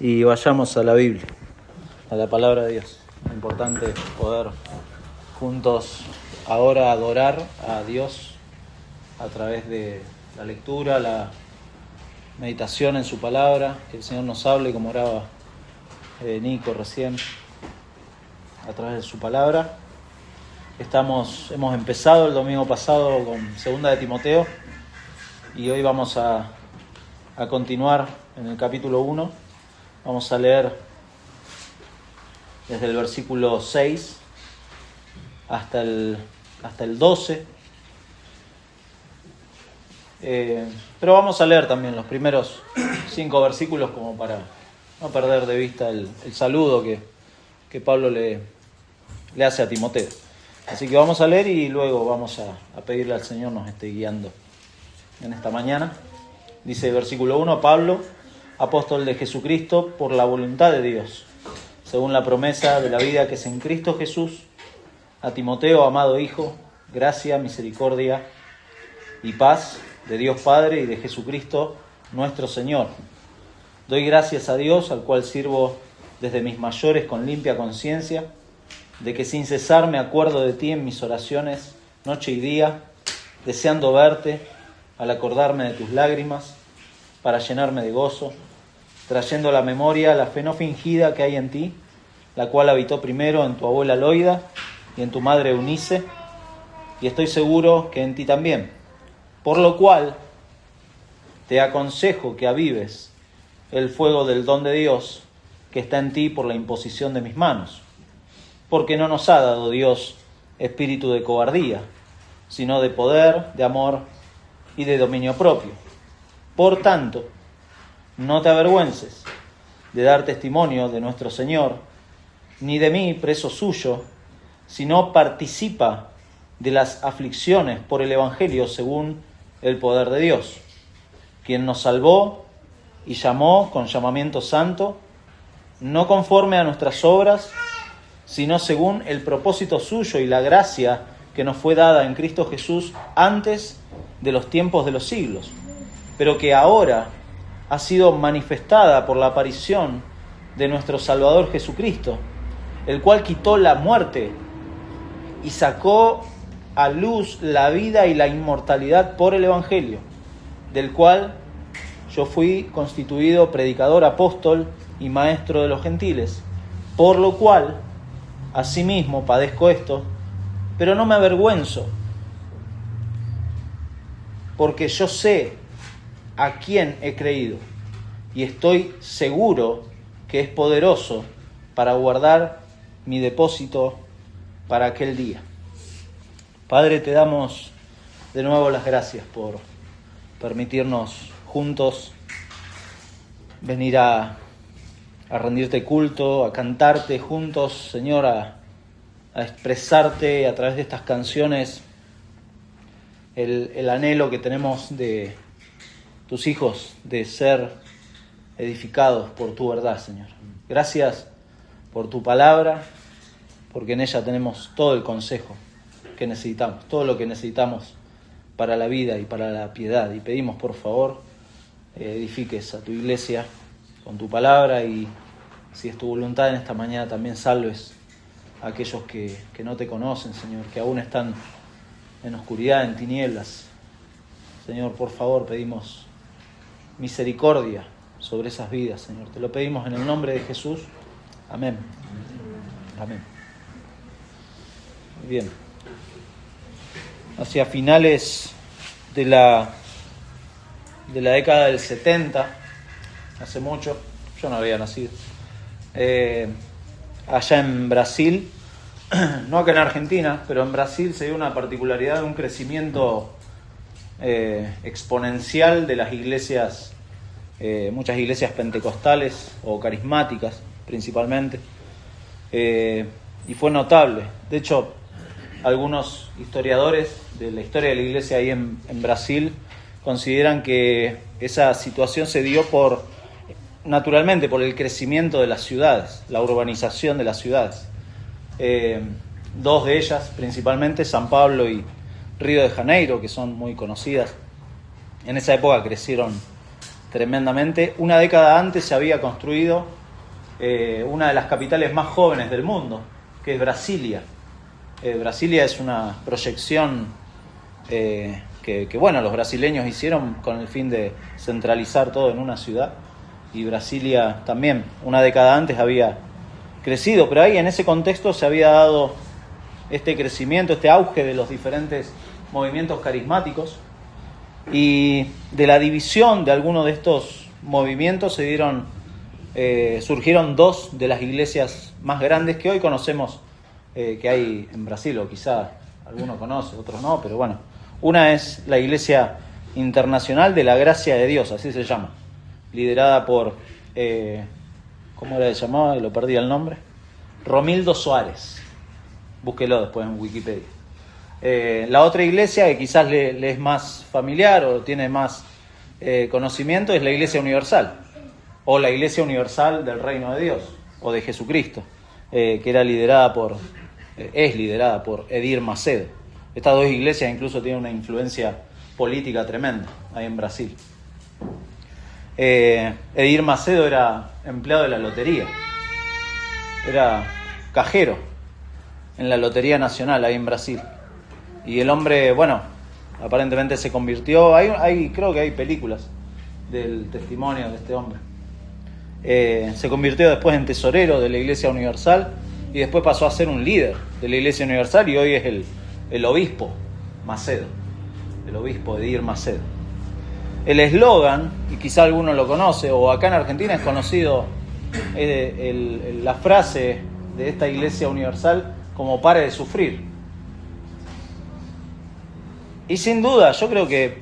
y vayamos a la Biblia, a la palabra de Dios. Es importante poder juntos ahora adorar a Dios a través de la lectura, la meditación en su palabra, que el Señor nos hable como oraba Nico recién, a través de su palabra. Hemos empezado el domingo pasado con Segunda de Timoteo y hoy vamos a continuar en el capítulo 1. Vamos a leer desde el versículo 6 hasta el 12. Pero vamos a leer también los primeros 5 versículos como para no perder de vista el saludo que Pablo le hace a Timoteo. Así que vamos a leer y luego vamos a pedirle al Señor nos esté guiando en esta mañana. Dice versículo 1, Pablo, apóstol de Jesucristo, por la voluntad de Dios, según la promesa de la vida que es en Cristo Jesús, a Timoteo, amado hijo, gracia, misericordia y paz de Dios Padre y de Jesucristo nuestro Señor. Doy gracias a Dios, al cual sirvo desde mis mayores con limpia conciencia, de que sin cesar me acuerdo de ti en mis oraciones, noche y día, deseando verte, al acordarme de tus lágrimas, para llenarme de gozo, trayendo a la memoria la fe no fingida que hay en ti, la cual habitó primero en tu abuela Loida y en tu madre Eunice, y estoy seguro que en ti también. Por lo cual te aconsejo que avives el fuego del don de Dios que está en ti por la imposición de mis manos. Porque no nos ha dado Dios espíritu de cobardía, sino de poder, de amor y de dominio propio. Por tanto, no te avergüences de dar testimonio de nuestro Señor, ni de mí, preso suyo, sino participa de las aflicciones por el Evangelio según el poder de Dios, quien nos salvó y llamó con llamamiento santo, no conforme a nuestras obras, sino según el propósito suyo y la gracia que nos fue dada en Cristo Jesús antes de los tiempos de los siglos, pero que ahora ha sido manifestada por la aparición de nuestro Salvador Jesucristo, el cual quitó la muerte y sacó a luz la vida y la inmortalidad por el Evangelio, del cual yo fui constituido predicador, apóstol y maestro de los gentiles, por lo cual asimismo padezco esto, pero no me avergüenzo, porque yo sé a quién he creído y estoy seguro que es poderoso para guardar mi depósito para aquel día. Padre, te damos de nuevo las gracias por permitirnos juntos venir a rendirte culto, a cantarte juntos, Señor, a expresarte a través de estas canciones el anhelo que tenemos de tus hijos de ser edificados por tu verdad, Señor. Gracias por tu palabra, porque en ella tenemos todo el consejo que necesitamos, todo lo que necesitamos para la vida y para la piedad. Y pedimos, por favor, edifiques a tu iglesia con tu palabra y, si es tu voluntad, en esta mañana también salves a aquellos que no te conocen, Señor, que aún están en oscuridad, en tinieblas. Señor, por favor, pedimos misericordia sobre esas vidas, Señor. Te lo pedimos en el nombre de Jesús. Amén. Amén. Muy bien. Hacia finales de la década del 70, hace mucho, yo no había nacido, allá en Brasil, no acá en Argentina, pero en Brasil se dio una particularidad de un crecimiento exponencial de las iglesias, muchas iglesias pentecostales o carismáticas principalmente, y fue notable. De hecho, algunos historiadores de la historia de la iglesia ahí en Brasil consideran que esa situación se dio naturalmente por el crecimiento de las ciudades, la urbanización de las ciudades. Dos de ellas, principalmente San Pablo y Río de Janeiro, que son muy conocidas. En esa época crecieron tremendamente. Una década antes se había construido una de las capitales más jóvenes del mundo, que es Brasilia. Brasilia es una proyección que los brasileños hicieron con el fin de centralizar todo en una ciudad, y Brasilia también una década antes había crecido, pero ahí en ese contexto se había dado este crecimiento, este auge de los diferentes movimientos carismáticos, y de la división de algunos de estos movimientos surgieron dos de las iglesias más grandes que hoy conocemos que hay en Brasil, o quizá alguno conoce, otros no, pero bueno. Una es la Iglesia Internacional de la Gracia de Dios, así se llama, liderada por, ¿cómo era que se llamaba? Lo perdí el nombre. Romildo Soares. Búsquelo después en Wikipedia. La otra iglesia que quizás le es más familiar o tiene más conocimiento es la Iglesia Universal, o la Iglesia Universal del Reino de Dios, o de Jesucristo, que es liderada por Edir Macedo. Estas dos iglesias incluso tienen una influencia política tremenda ahí en Brasil. Edir Macedo era empleado de la lotería, era cajero en la Lotería Nacional ahí en Brasil. Y el hombre, aparentemente se convirtió, creo que hay películas del testimonio de este hombre. Se convirtió después en tesorero de la Iglesia Universal y después pasó a ser un líder de la Iglesia Universal, y hoy es el obispo Macedo, el obispo Edir Macedo. El eslogan, y quizá alguno lo conoce, o acá en Argentina es conocido la frase de esta Iglesia Universal como "pare de sufrir". Y sin duda, yo creo que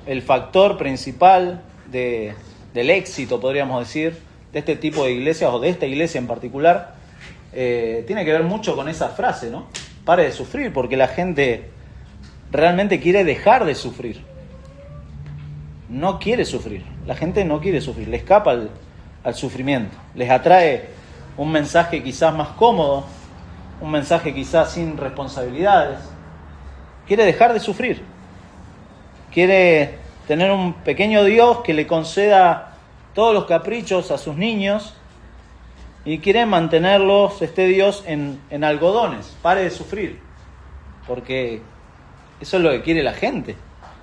el factor principal del éxito, podríamos decir, de este tipo de iglesias, o de esta iglesia en particular, tiene que ver mucho con esa frase, ¿no? Pare de sufrir, porque la gente realmente quiere dejar de sufrir. No quiere sufrir. La gente no quiere sufrir, le escapa al sufrimiento. Les atrae un mensaje quizás más cómodo, un mensaje quizás sin responsabilidades. Quiere dejar de sufrir. Quiere tener un pequeño Dios que le conceda todos los caprichos a sus niños, y quiere mantenerlos, este Dios, en algodones. Pare de sufrir, porque eso es lo que quiere la gente.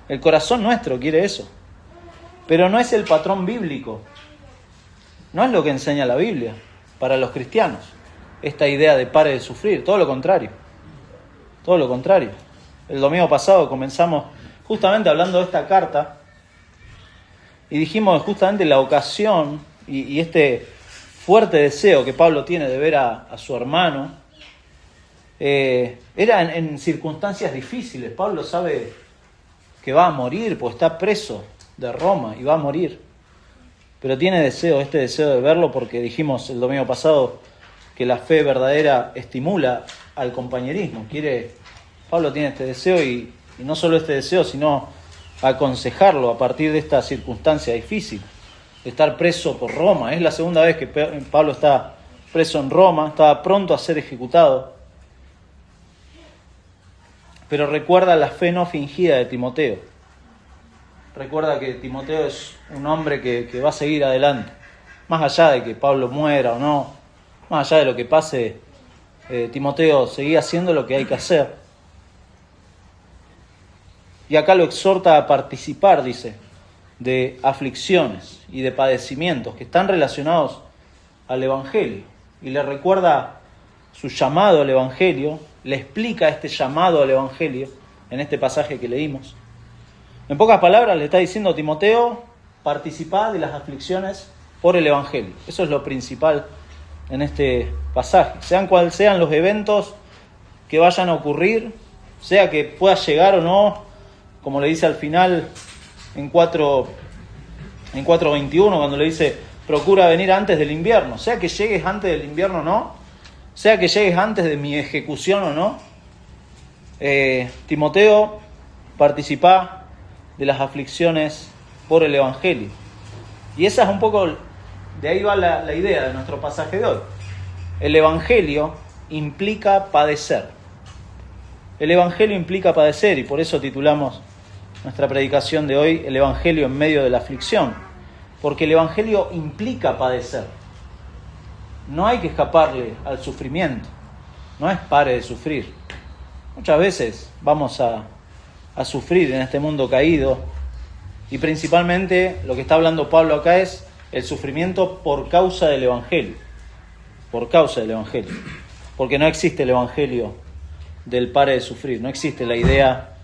El corazón nuestro quiere eso. Pero no es el patrón bíblico. No es lo que enseña la Biblia para los cristianos, esta idea de pare de sufrir. Todo lo contrario. Todo lo contrario. El domingo pasado comenzamos justamente hablando de esta carta, y dijimos justamente la ocasión y este fuerte deseo que Pablo tiene de ver a su hermano, era en circunstancias difíciles. Pablo sabe que va a morir, pues está preso de Roma y va a morir. Pero tiene este deseo de verlo, porque dijimos el domingo pasado que la fe verdadera estimula al compañerismo. Pablo tiene este deseo, y no solo este deseo, sino aconsejarlo a partir de esta circunstancia difícil, de estar preso por Roma. Es la segunda vez que Pablo está preso en Roma, estaba pronto a ser ejecutado. Pero recuerda la fe no fingida de Timoteo. Recuerda que Timoteo es un hombre que va a seguir adelante. Más allá de que Pablo muera o no, más allá de lo que pase, Timoteo seguía haciendo lo que hay que hacer. Y acá lo exhorta a participar, dice, de aflicciones y de padecimientos que están relacionados al Evangelio. Y le recuerda su llamado al Evangelio, le explica este llamado al Evangelio en este pasaje que leímos. En pocas palabras le está diciendo a Timoteo: participá de las aflicciones por el Evangelio. Eso es lo principal en este pasaje. Sean cuales sean los eventos que vayan a ocurrir, sea que pueda llegar o no, como le dice al final en 4:21, cuando le dice: procura venir antes del invierno. Sea que llegues antes del invierno o no, sea que llegues antes de mi ejecución o no, Timoteo, participá de las aflicciones por el Evangelio. Y esa es un poco, de ahí va la idea de nuestro pasaje de hoy. El Evangelio implica padecer. El Evangelio implica padecer, y por eso titulamos nuestra predicación de hoy: el Evangelio en medio de la aflicción. porque el Evangelio implica padecer. No hay que escaparle al sufrimiento, no es pare de sufrir. Muchas veces vamos a sufrir en este mundo caído, y principalmente lo que está hablando Pablo acá es el sufrimiento por causa del Evangelio. Por causa del Evangelio. Porque no existe el Evangelio del pare de sufrir. No existe la idea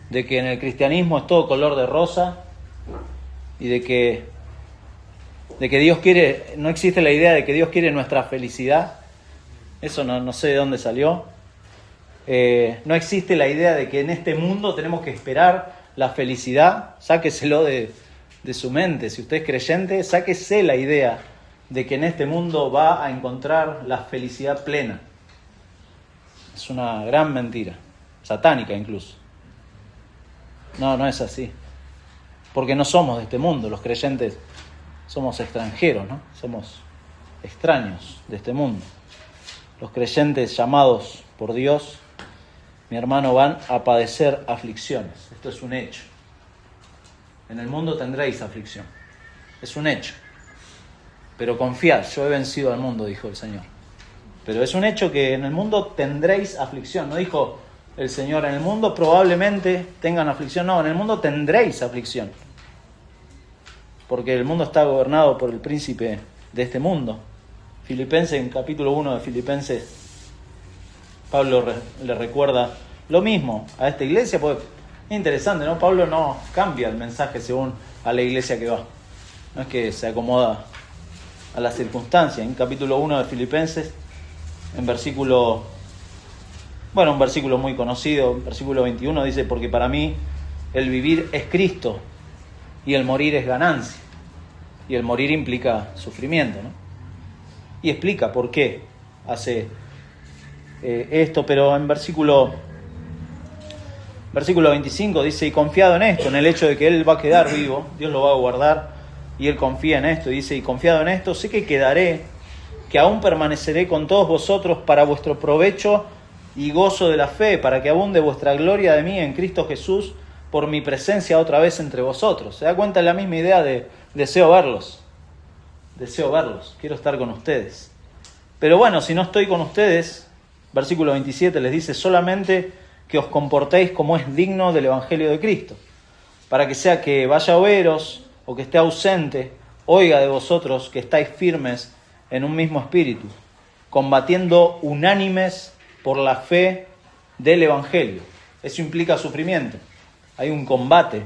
de que en el cristianismo es todo color de rosa y de que Dios quiere, no existe la idea de que Dios quiere nuestra felicidad. Eso no sé de dónde salió. No existe la idea de que en este mundo tenemos que esperar la felicidad. Sáqueselo de su mente. Si usted es creyente, sáquese la idea de que en este mundo va a encontrar la felicidad plena. Es una gran mentira, satánica incluso. No es así. Porque no somos de este mundo, los creyentes somos extranjeros, ¿no? Somos extraños de este mundo. Los creyentes llamados por Dios, mi hermano, van a padecer aflicciones. Esto es un hecho. En el mundo tendréis aflicción. Es un hecho. Pero confiad, yo he vencido al mundo, dijo el Señor. Pero es un hecho que en el mundo tendréis aflicción. No dijo el Señor, en el mundo probablemente tengan aflicción. No, en el mundo tendréis aflicción. Porque el mundo está gobernado por el príncipe de este mundo. Filipenses, en capítulo 1 de Filipenses, Pablo le recuerda lo mismo a esta iglesia, porque es interesante, ¿no? Pablo no cambia el mensaje según a la iglesia que va. No es que se acomoda a las circunstancias. En capítulo 1 de Filipenses, en un versículo muy conocido, versículo 21, dice, porque para mí el vivir es Cristo y el morir es ganancia. Y el morir implica sufrimiento, ¿no? Y explica por qué hace esto, pero en versículo 25 dice, y confiado en esto, en el hecho de que Él va a quedar vivo, Dios lo va a guardar, y Él confía en esto, y dice, y confiado en esto, sé que quedaré, que aún permaneceré con todos vosotros para vuestro provecho y gozo de la fe, para que abunde vuestra gloria de mí en Cristo Jesús, por mi presencia otra vez entre vosotros. ¿Se da cuenta? La misma idea de deseo verlos, quiero estar con ustedes. Pero bueno, si no estoy con ustedes, versículo 27 les dice, solamente que os comportéis como es digno del Evangelio de Cristo, para que sea que vaya a veros o que esté ausente, oiga de vosotros que estáis firmes en un mismo espíritu, combatiendo unánimes por la fe del Evangelio. Eso implica sufrimiento. Hay un combate,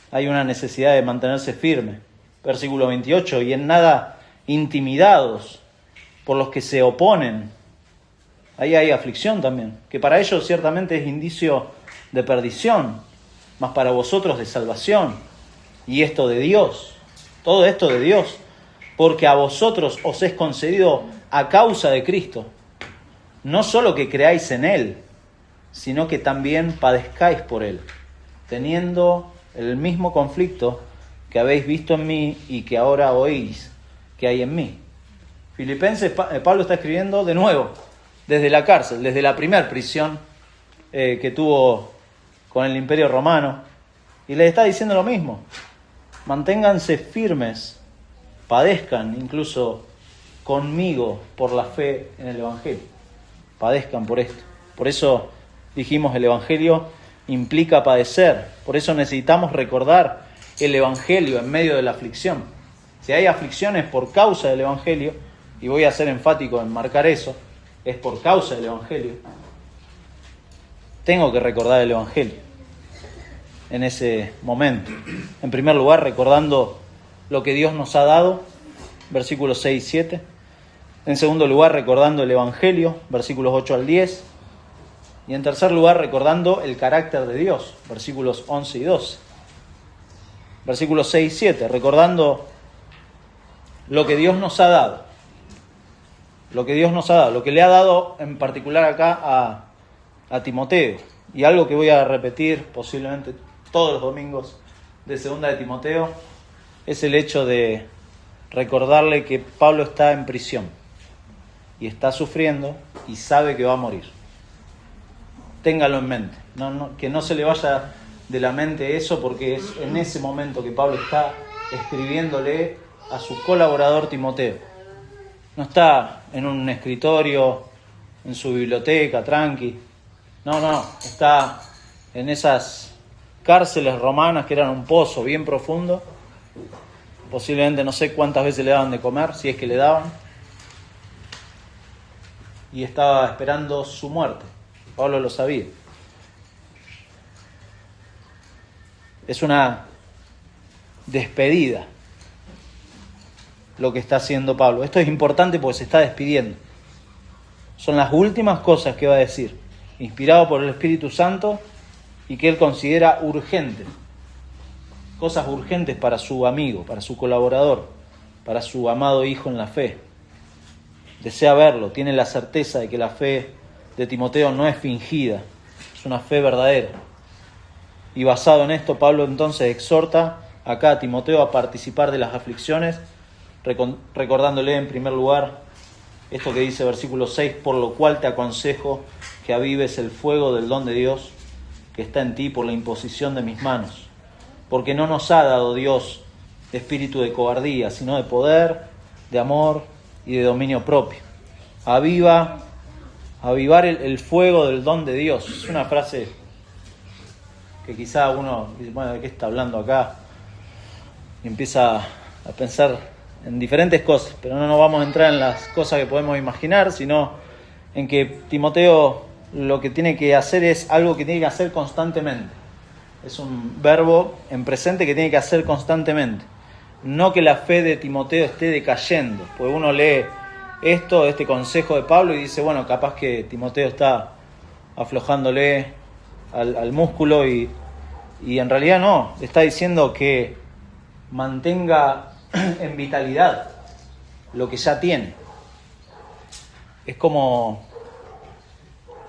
hay una necesidad de mantenerse firme. Versículo 28, y en nada intimidados por los que se oponen. Ahí hay aflicción también, que para ellos ciertamente es indicio de perdición, mas para vosotros de salvación. Y esto de Dios, todo esto de Dios, porque a vosotros os es concedido a causa de Cristo, no solo que creáis en Él, sino que también padezcáis por Él, teniendo el mismo conflicto que habéis visto en mí y que ahora oís que hay en mí. Filipenses, Pablo está escribiendo de nuevo, desde la cárcel, desde la primera prisión que tuvo con el Imperio Romano, y les está diciendo lo mismo. Manténganse firmes, padezcan incluso conmigo por la fe en el Evangelio. Padezcan por esto. Por eso dijimos, el Evangelio implica padecer. Por eso necesitamos recordar el Evangelio en medio de la aflicción. Si hay aflicciones por causa del Evangelio, y voy a ser enfático en marcar eso, es por causa del Evangelio, tengo que recordar el Evangelio en ese momento. En primer lugar, recordando lo que Dios nos ha dado, versículos 6 y 7. En segundo lugar, recordando el Evangelio, versículos 8 al 10. Y en tercer lugar, recordando el carácter de Dios, versículos 11 y 12. Versículos 6 y 7, recordando lo que Dios nos ha dado. Lo que Dios nos ha dado, lo que le ha dado en particular acá a Timoteo. Y algo que voy a repetir posiblemente todos los domingos de segunda de Timoteo, es el hecho de recordarle que Pablo está en prisión y está sufriendo y sabe que va a morir. Téngalo en mente, que no se le vaya de la mente eso, porque es en ese momento que Pablo escribiéndole a su colaborador Timoteo. No está en un escritorio, en su biblioteca, tranqui. No, está en esas cárceles romanas que eran un pozo bien profundo. Posiblemente no sé cuántas veces le daban de comer, si es que le daban. Y estaba esperando su muerte. Pablo lo sabía. Es una despedida lo que está haciendo Pablo. Esto es importante porque se está despidiendo. Son las últimas cosas que va a decir, inspirado por el Espíritu Santo y que él considera urgentes. Cosas urgentes para su amigo, para su colaborador, para su amado hijo en la fe. Desea verlo, tiene la certeza de que la fe de Timoteo no es fingida, es una fe verdadera. Y basado en esto, Pablo entonces exhorta acá a Timoteo a participar de las aflicciones, recordándole en primer lugar esto que dice versículo 6, por lo cual te aconsejo que avives el fuego del don de Dios que está en ti por la imposición de mis manos. Porque no nos ha dado Dios espíritu de cobardía, sino de poder, de amor y de dominio propio. Avivar el fuego del don de Dios. Es una frase que quizá uno dice, bueno, ¿de qué está hablando acá? Y empieza a pensar en diferentes cosas, pero no nos vamos a entrar en las cosas que podemos imaginar, sino en que Timoteo lo que tiene que hacer es algo que tiene que hacer constantemente. Es un verbo en presente que tiene que hacer constantemente. No que la fe de Timoteo esté decayendo, porque uno lee este consejo de Pablo y dice, bueno, capaz que Timoteo está aflojándole al músculo y en realidad no, le está diciendo que mantenga en vitalidad lo que ya tiene. Es como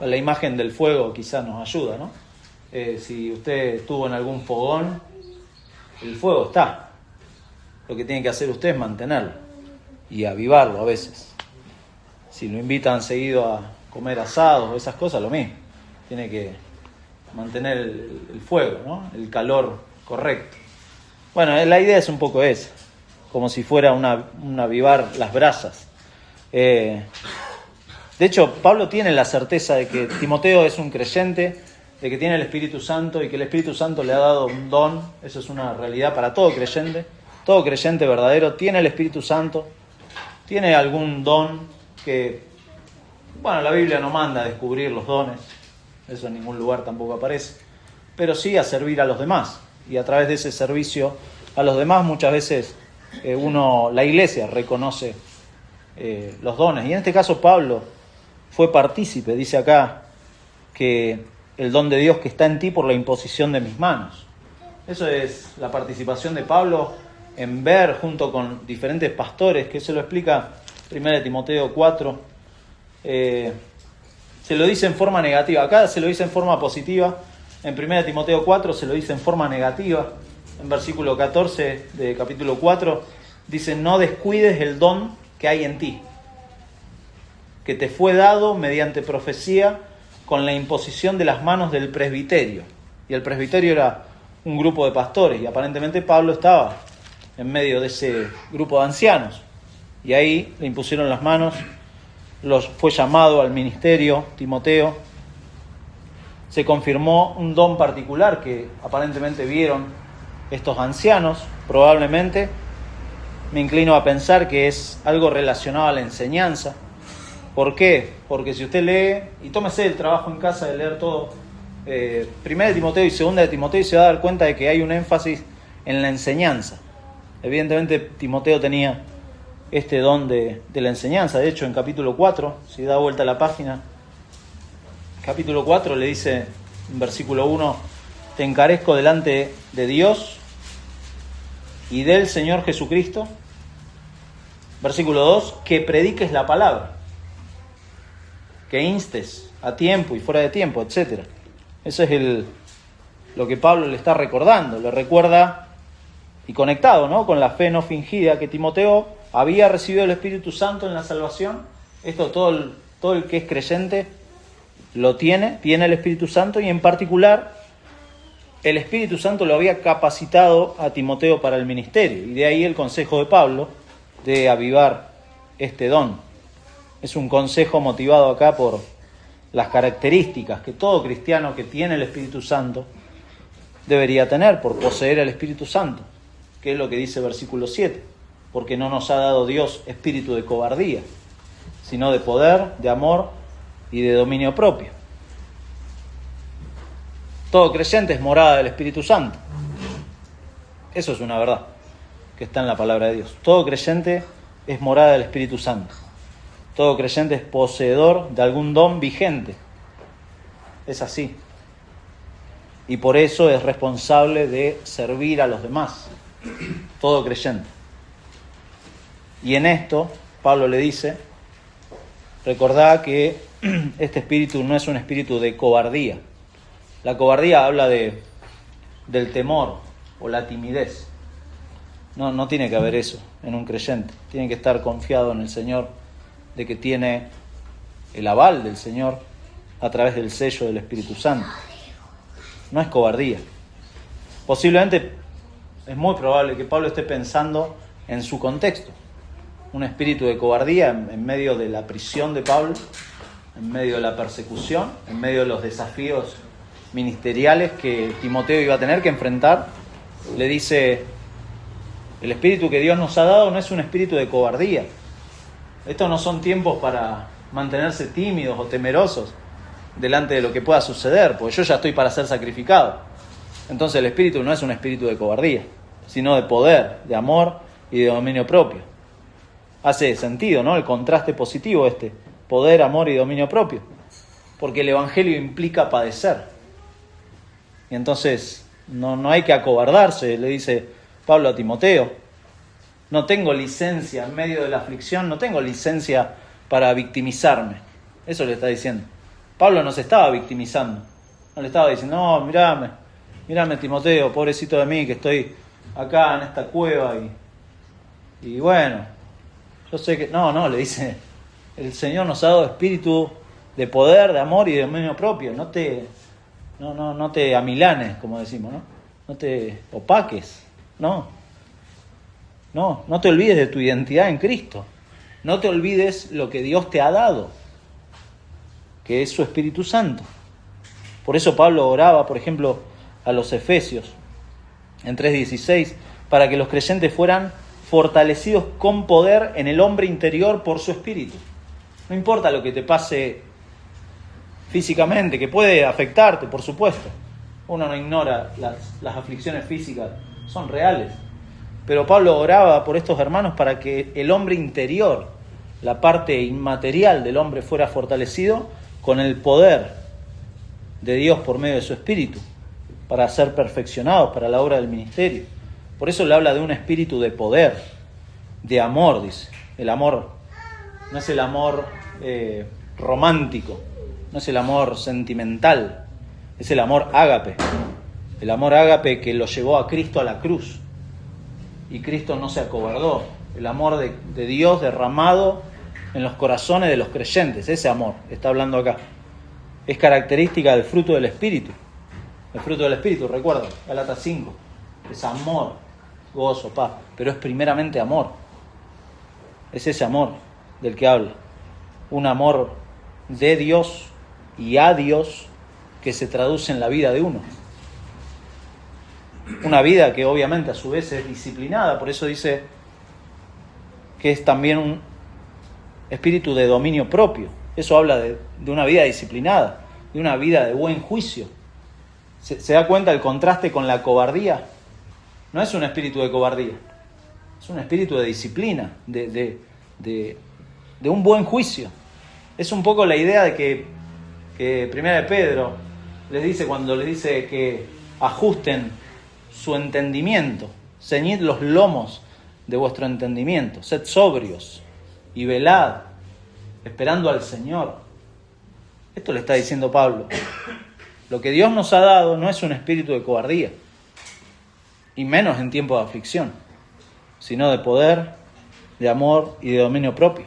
la imagen del fuego, quizás nos ayuda, ¿no? Si usted estuvo en algún fogón, el fuego está. Lo que tiene que hacer usted es mantenerlo y avivarlo a veces. Si lo invitan seguido a comer asados o esas cosas, lo mismo. Tiene que mantener el fuego, ¿no? El calor correcto. Bueno, la idea es un poco esa, como si fuera un avivar las brasas. De hecho, Pablo tiene la certeza de que Timoteo es un creyente, de que tiene el Espíritu Santo y que el Espíritu Santo le ha dado un don. Eso es una realidad para todo creyente. Todo creyente verdadero tiene el Espíritu Santo, tiene algún don que, bueno, la Biblia no manda a descubrir los dones, eso en ningún lugar tampoco aparece, pero sí a servir a los demás. Y a través de ese servicio a los demás muchas veces la iglesia reconoce los dones. Y en este caso Pablo fue partícipe, dice acá, que el don de Dios que está en ti por la imposición de mis manos. Eso es la participación de Pablo en ver junto con diferentes pastores, que se lo explica 1 Timoteo 4. Se lo dice en forma negativa. Acá se lo dice en forma positiva. En 1 Timoteo 4 se lo dice en forma negativa. En versículo 14 de capítulo 4 dice, no descuides el don que hay en ti, que te fue dado mediante profecía con la imposición de las manos del presbiterio. Y el presbiterio era un grupo de pastores y aparentemente Pablo estaba en medio de ese grupo de ancianos. Y ahí le impusieron las manos, fue llamado al ministerio Timoteo. Se confirmó un don particular que aparentemente vieron estos ancianos, probablemente. Me inclino a pensar que es algo relacionado a la enseñanza. ¿Por qué? Porque si usted lee, y tómese el trabajo en casa de leer todo, 1 Timoteo y 2 de Timoteo, y se va a dar cuenta de que hay un énfasis en la enseñanza. Evidentemente Timoteo tenía este don de la enseñanza. De hecho, en capítulo 4, si da vuelta a la página, capítulo 4 le dice en versículo 1, te encarezco delante de Dios y del Señor Jesucristo. Versículo 2, que prediques la palabra, que instes a tiempo y fuera de tiempo, etc. Eso es lo que Pablo le está recordando. Le recuerda, y conectado, ¿no?, con la fe no fingida, que Timoteo había recibido el Espíritu Santo en la salvación. Esto todo el que es creyente lo tiene el Espíritu Santo, y en particular el Espíritu Santo lo había capacitado a Timoteo para el ministerio, y de ahí el consejo de Pablo de avivar este don. Es un consejo motivado acá por las características que todo cristiano que tiene el Espíritu Santo debería tener por poseer el Espíritu Santo, que es lo que dice versículo 7, porque no nos ha dado Dios espíritu de cobardía, sino de poder, de amor y de dominio propio. Todo creyente es morada del Espíritu Santo. Eso es una verdad que está en la palabra de Dios. Todo creyente es morada del Espíritu Santo. Todo creyente es poseedor de algún don vigente. Es así. Y por eso es responsable de servir a los demás. Todo creyente. Y en esto, Pablo le dice, recordá que este espíritu no es un espíritu de cobardía. La cobardía habla del temor o la timidez. No tiene que haber eso en un creyente. Tiene que estar confiado en el Señor, de que tiene el aval del Señor a través del sello del Espíritu Santo. No es cobardía. Posiblemente es muy probable que Pablo esté pensando en su contexto. Un espíritu de cobardía en medio de la prisión de Pablo, en medio de la persecución, en medio de los desafíos ministeriales que Timoteo iba a tener que enfrentar. Le dice, el espíritu que Dios nos ha dado no es un espíritu de cobardía. Estos no son tiempos para mantenerse tímidos o temerosos delante de lo que pueda suceder, porque yo ya estoy para ser sacrificado. Entonces el espíritu no es un espíritu de cobardía, sino de poder, de amor y de dominio propio. Hace sentido, ¿no? El contraste positivo poder, amor y dominio propio. Porque el Evangelio implica padecer. Y entonces no hay que acobardarse, le dice Pablo a Timoteo. No tengo licencia en medio de la aflicción, no tengo licencia para victimizarme. Eso le está diciendo. Pablo no se estaba victimizando. No le estaba diciendo, no, mírame Timoteo, pobrecito de mí que estoy acá en esta cueva y bueno, yo sé que... No, le dice, el Señor nos ha dado espíritu de poder, de amor y de dominio propio. No te amilanes, como decimos, ¿no? No te opaques, no te olvides de tu identidad en Cristo. No te olvides lo que Dios te ha dado, que es su Espíritu Santo. Por eso Pablo oraba, por ejemplo, a los Efesios, en 3:16, para que los creyentes fueran fortalecidos con poder en el hombre interior por su Espíritu. No importa lo que te pase físicamente, que puede afectarte, por supuesto. Uno no ignora las aflicciones físicas, son reales. Pero Pablo oraba por estos hermanos para que el hombre interior, la parte inmaterial del hombre, fuera fortalecido con el poder de Dios por medio de su Espíritu, para ser perfeccionados para la obra del ministerio. Por eso le habla de un espíritu de poder, de amor, dice. El amor no es el amor romántico, no es el amor sentimental, es el amor ágape. El amor ágape que lo llevó a Cristo a la cruz. Y Cristo no se acobardó. El amor de Dios derramado en los corazones de los creyentes. Ese amor está hablando acá. Es característica del fruto del Espíritu. El fruto del Espíritu, recuerda, Gálatas 5. Es amor, gozo, paz. Pero es primeramente amor. Es ese amor del que habla. Un amor de Dios y a Dios que se traduce en la vida de uno. Una vida que obviamente a su vez es disciplinada, por eso dice que es también un espíritu de dominio propio. Eso habla de una vida disciplinada, de una vida de buen juicio. ¿Se da cuenta el contraste con la cobardía? No es un espíritu de cobardía, es un espíritu de disciplina, de un buen juicio. Es un poco la idea de que Primera de Pedro les dice, cuando les dice que ajusten su entendimiento, ceñid los lomos de vuestro entendimiento, sed sobrios y velad, esperando al Señor. Esto le está diciendo Pablo. Lo que Dios nos ha dado no es un espíritu de cobardía, y menos en tiempos de aflicción, sino de poder, de amor y de dominio propio.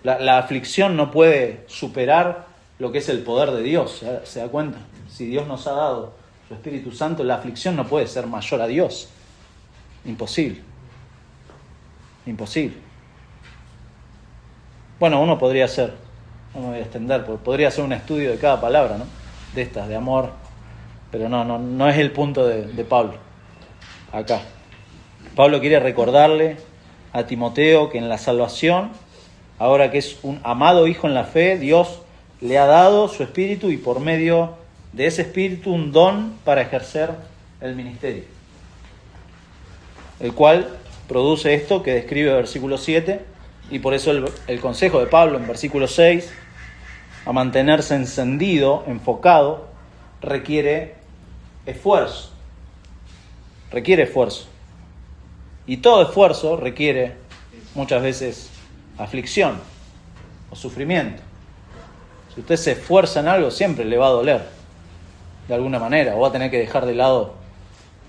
La aflicción no puede superar lo que es el poder de Dios, ¿se da cuenta? Si Dios nos ha dado su Espíritu Santo, la aflicción no puede ser mayor a Dios. Imposible. Imposible. Bueno, uno podría hacer, no me voy a extender, porque podría hacer un estudio de cada palabra, ¿no? De estas, de amor, pero no es el punto de Pablo, acá. Pablo quiere recordarle a Timoteo que en la salvación, ahora que es un amado hijo en la fe, Dios le ha dado su espíritu y por medio de ese espíritu un don para ejercer el ministerio, el cual produce esto que describe el versículo 7, y por eso el consejo de Pablo en versículo 6, a mantenerse encendido, enfocado, requiere esfuerzo. Requiere esfuerzo. Y todo esfuerzo requiere muchas veces aflicción o sufrimiento. Si usted se esfuerza en algo, siempre le va a doler, de alguna manera, o va a tener que dejar de lado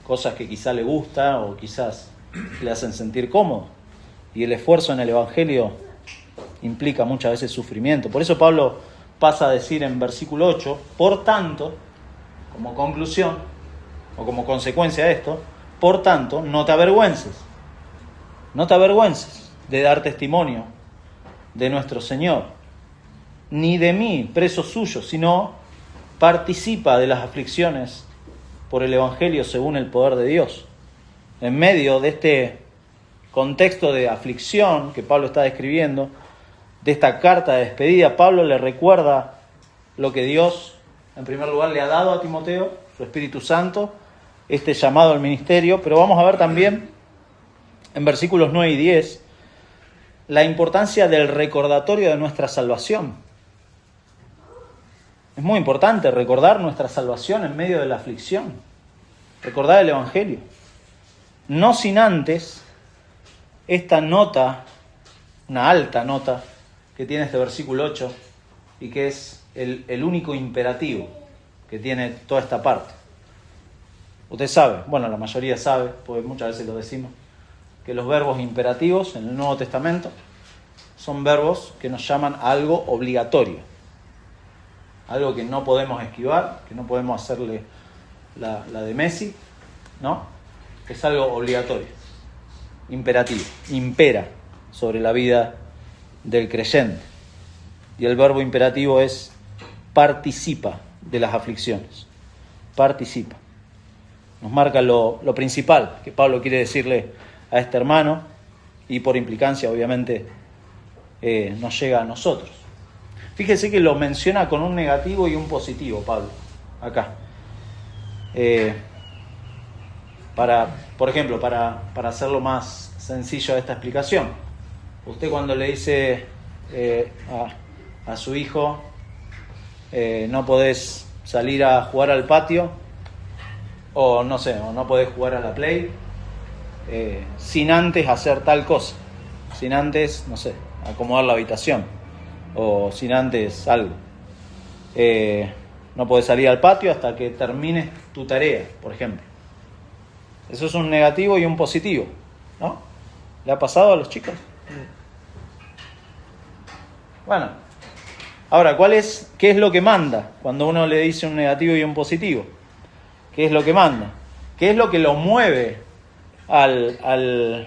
cosas que quizá le gusta o quizás le hacen sentir cómodo. Y el esfuerzo en el Evangelio implica muchas veces sufrimiento. Por eso Pablo pasa a decir en versículo 8, por tanto, como conclusión o como consecuencia de esto, por tanto, no te avergüences de dar testimonio de nuestro Señor, ni de mí, preso suyo, sino participa de las aflicciones por el Evangelio según el poder de Dios. En medio de este contexto de aflicción que Pablo está describiendo, de esta carta de despedida, Pablo le recuerda lo que Dios, en primer lugar, le ha dado a Timoteo, su Espíritu Santo, este llamado al ministerio, pero vamos a ver también en versículos 9 y 10 la importancia del recordatorio de nuestra salvación. Es muy importante recordar nuestra salvación en medio de la aflicción, recordar el Evangelio. No sin antes esta nota, una alta nota que tiene este versículo 8 y que es el único imperativo que tiene toda esta parte. Usted sabe, bueno, la mayoría sabe, porque muchas veces lo decimos, que los verbos imperativos en el Nuevo Testamento son verbos que nos llaman a algo obligatorio, algo que no podemos esquivar, que no podemos hacerle la de Messi, ¿no? Es algo obligatorio, imperativo, impera sobre la vida del creyente. Y el verbo imperativo es participa de las aflicciones, participa. Nos marca lo principal que Pablo quiere decirle a este hermano y por implicancia obviamente nos llega a nosotros. Fíjese que lo menciona con un negativo y un positivo, Pablo, acá. Por ejemplo, para hacerlo más sencillo esta explicación, usted cuando le dice a su hijo, no podés salir a jugar al patio, o no sé, o no podés jugar a la Play, sin antes hacer tal cosa, sin antes, no sé, acomodar la habitación, o sin antes algo. No podés salir al patio hasta que termines tu tarea, por ejemplo. Eso es un negativo y un positivo, ¿no? ¿Le ha pasado a los chicos? Bueno, ahora, ¿qué es lo que manda cuando uno le dice un negativo y un positivo? ¿Qué es lo que manda? ¿Qué es lo que lo mueve al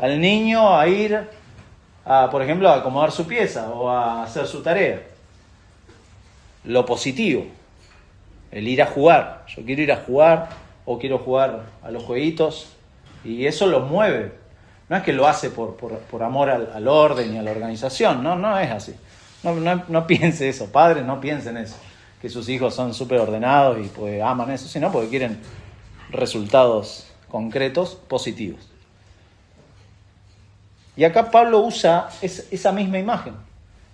niño a ir, por ejemplo, a acomodar su pieza o a hacer su tarea? Lo positivo, el ir a jugar. Yo quiero ir a jugar o quiero jugar a los jueguitos y eso lo mueve. No es que lo hace por amor al orden y a la organización, no es así. No piense eso, padres, no piensen eso, que sus hijos son súper ordenados y pues aman eso, sino porque quieren resultados concretos, positivos. Y acá Pablo usa esa misma imagen.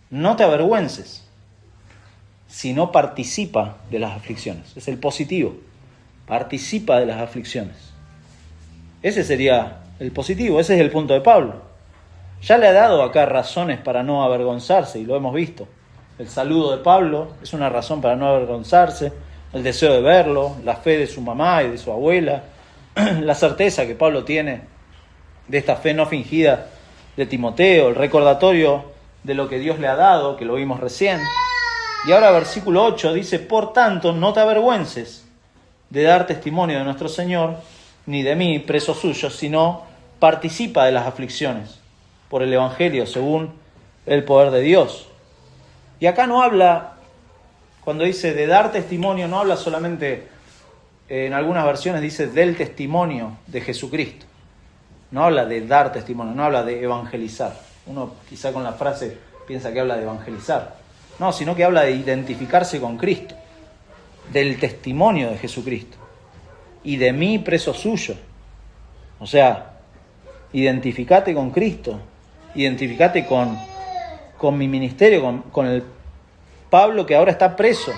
No te avergüences, sino participa de las aflicciones. Es el positivo. Participa de las aflicciones. Ese sería el positivo, ese es el punto de Pablo. Ya le ha dado acá razones para no avergonzarse y lo hemos visto. El saludo de Pablo es una razón para no avergonzarse, el deseo de verlo, la fe de su mamá y de su abuela, la certeza que Pablo tiene de esta fe no fingida de Timoteo, el recordatorio de lo que Dios le ha dado, que lo vimos recién. Y ahora versículo 8 dice, por tanto, no te avergüences de dar testimonio de nuestro Señor, ni de mí, preso suyo, sino participa de las aflicciones por el Evangelio, según el poder de Dios. Y acá no habla, cuando dice de dar testimonio, no habla solamente, en algunas versiones dice del testimonio de Jesucristo. No habla de dar testimonio, no habla de evangelizar. Uno quizá con la frase piensa que habla de evangelizar. No, sino que habla de identificarse con Cristo, del testimonio de Jesucristo. Y de mí, preso suyo. O sea, identificate con Cristo, identificate con mi ministerio, con el Pablo que ahora está preso.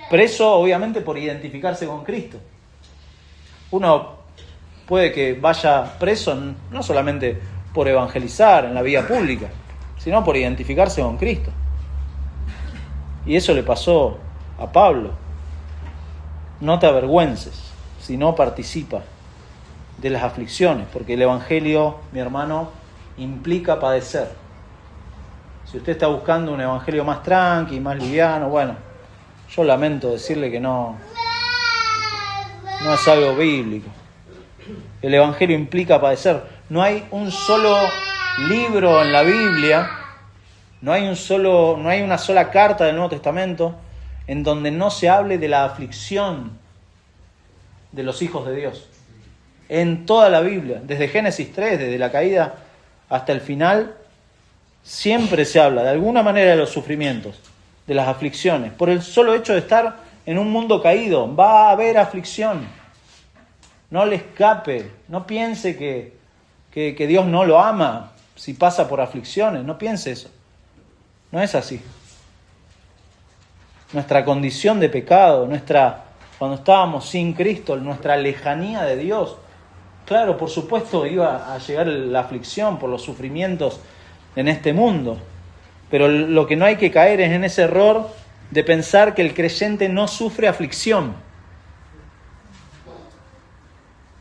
Preso obviamente por identificarse con Cristo. Uno puede que vaya preso no solamente por evangelizar en la vía pública, sino por identificarse con Cristo. Y eso le pasó a Pablo. No te avergüences, sino participa de las aflicciones, porque el Evangelio, mi hermano, implica padecer. Si usted está buscando un Evangelio más tranqui, más liviano, bueno, yo lamento decirle que no es algo bíblico. El Evangelio implica padecer. No hay un solo libro en la Biblia, no hay una sola carta del Nuevo Testamento en donde no se hable de la aflicción de los hijos de Dios. En toda la Biblia, desde Génesis 3, desde la caída hasta el final, siempre se habla de alguna manera de los sufrimientos, de las aflicciones. Por el solo hecho de estar en un mundo caído, va a haber aflicción. No le escape, no piense que Dios no lo ama si pasa por aflicciones, no piense eso. No es así. Nuestra condición de pecado, cuando estábamos sin Cristo, nuestra lejanía de Dios, claro, por supuesto iba a llegar la aflicción por los sufrimientos en este mundo. Pero lo que no hay que caer es en ese error de pensar que el creyente no sufre aflicción.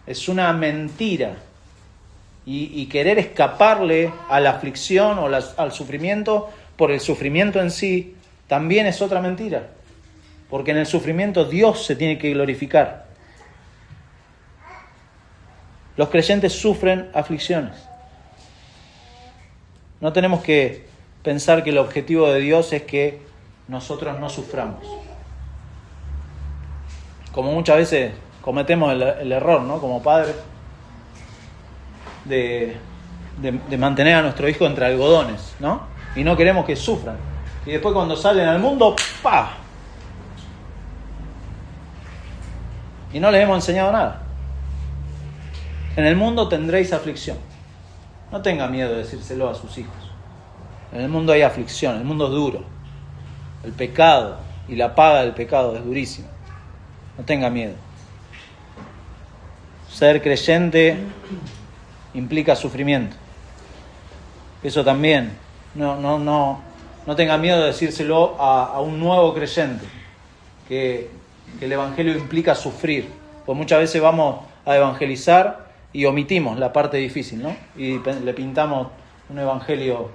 Es una mentira. Y querer escaparle a la aflicción o al sufrimiento por el sufrimiento en sí, también es otra mentira. Porque en el sufrimiento Dios se tiene que glorificar. Los creyentes sufren aflicciones. No tenemos que pensar que el objetivo de Dios es que nosotros no suframos. Como muchas veces cometemos el error, ¿no? Como padres, de mantener a nuestro hijo entre algodones, ¿no? Y no queremos que sufran. Y después cuando salen al mundo, ¡pah! Y no les hemos enseñado nada. En el mundo tendréis aflicción. No tenga miedo de decírselo a sus hijos. En el mundo hay aflicción, el mundo es duro. El pecado y la paga del pecado es durísima. No tenga miedo. Ser creyente implica sufrimiento. Eso también. No tenga miedo de decírselo a un nuevo creyente. Que el Evangelio implica sufrir. Pues muchas veces vamos a evangelizar y omitimos la parte difícil, ¿no? Y le pintamos un Evangelio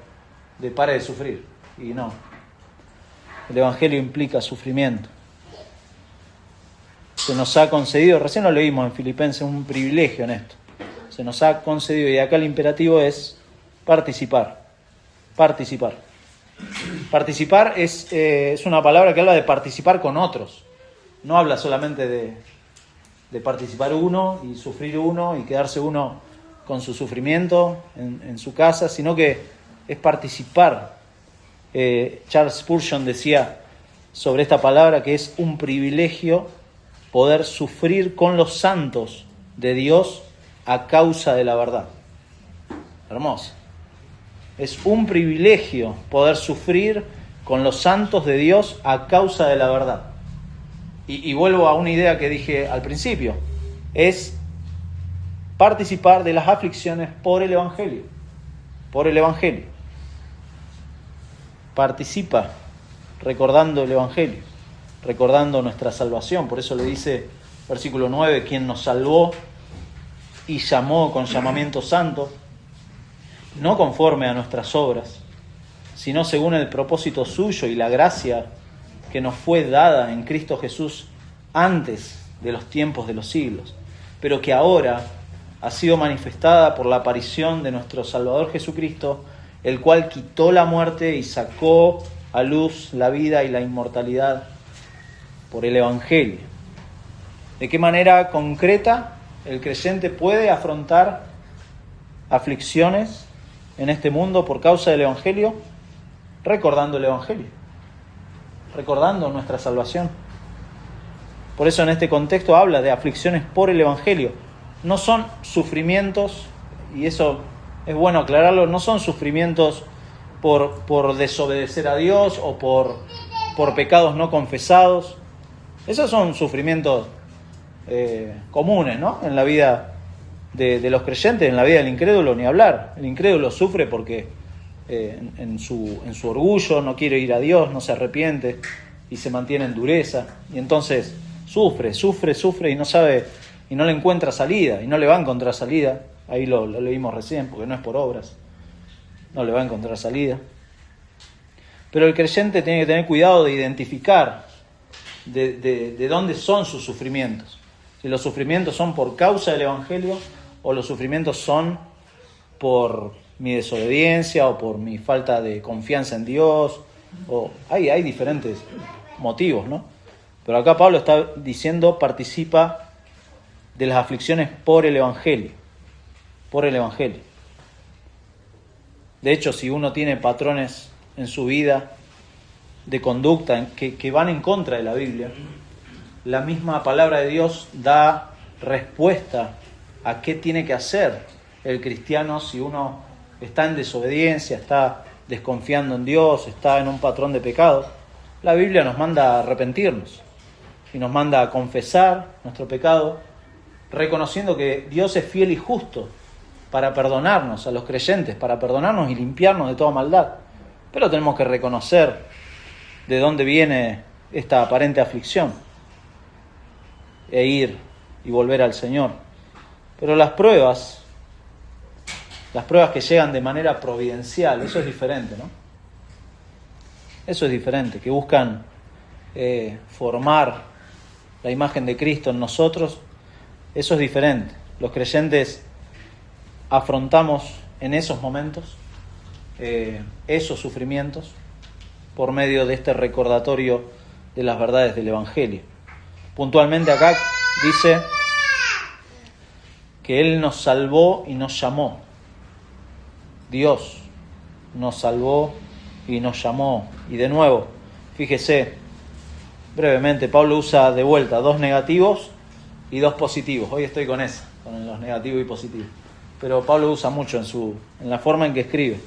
de pare de sufrir. Y no. El Evangelio implica sufrimiento. Se nos ha concedido, recién lo leímos en Filipenses, un privilegio en esto. Se nos ha concedido, y acá el imperativo es participar. Participar. Participar es una palabra que habla de participar con otros. No habla solamente de participar uno y sufrir uno y quedarse uno con su sufrimiento en su casa, sino que es participar. Charles Spurgeon decía sobre esta palabra que es un privilegio poder sufrir con los santos de Dios a causa de la verdad. Hermoso. Es un privilegio poder sufrir con los santos de Dios a causa de la verdad. Y vuelvo a una idea que dije al principio. Es participar de las aflicciones por el Evangelio. Por el Evangelio. Participa recordando el Evangelio, recordando nuestra salvación. Por eso le dice, versículo 9, quien nos salvó y llamó con llamamiento santo, no conforme a nuestras obras, sino según el propósito suyo y la gracia que nos fue dada en Cristo Jesús antes de los tiempos de los siglos, pero que ahora ha sido manifestada por la aparición de nuestro Salvador Jesucristo, el cual quitó la muerte y sacó a luz la vida y la inmortalidad por el Evangelio. ¿De qué manera concreta el creyente puede afrontar aflicciones en este mundo por causa del Evangelio? Recordando el Evangelio, recordando nuestra salvación. Por eso en este contexto habla de aflicciones por el Evangelio. No son sufrimientos, y eso es bueno aclararlo, no son sufrimientos por desobedecer a Dios o por pecados no confesados. Esos son sufrimientos comunes, ¿no? En la vida de los creyentes, en la vida del incrédulo, ni hablar. El incrédulo sufre porque en su orgullo no quiere ir a Dios, no se arrepiente y se mantiene en dureza. Y entonces sufre y no sabe, y no le encuentra salida, y no le va a encontrar salida. Ahí lo leímos recién, porque no es por obras. No le va a encontrar salida. Pero el creyente tiene que tener cuidado de identificar de dónde son sus sufrimientos. Si los sufrimientos son por causa del Evangelio o los sufrimientos son por mi desobediencia o por mi falta de confianza en Dios. Hay diferentes motivos, ¿no? Pero acá Pablo está diciendo, participa de las aflicciones por el Evangelio. Por el Evangelio. De hecho, si uno tiene patrones en su vida de conducta que van en contra de la Biblia, la misma palabra de Dios da respuesta a qué tiene que hacer el cristiano si uno está en desobediencia, está desconfiando en Dios, está en un patrón de pecado. La Biblia nos manda a arrepentirnos y nos manda a confesar nuestro pecado, reconociendo que Dios es fiel y justo para perdonarnos a los creyentes, para perdonarnos y limpiarnos de toda maldad. Pero tenemos que reconocer de dónde viene esta aparente aflicción e ir y volver al Señor. Pero las pruebas que llegan de manera providencial, eso es diferente, ¿no? Eso es diferente, que buscan formar la imagen de Cristo en nosotros, eso es diferente. Los creyentes afrontamos en esos momentos esos sufrimientos por medio de este recordatorio de las verdades del Evangelio. Puntualmente acá dice que Él nos salvó y nos llamó. Dios nos salvó y nos llamó. Y de nuevo, fíjese, brevemente, Pablo usa de vuelta 2 negativos y 2 positivos. Hoy estoy con eso, con los negativos y positivos. Pero Pablo usa mucho en la forma en que escribe.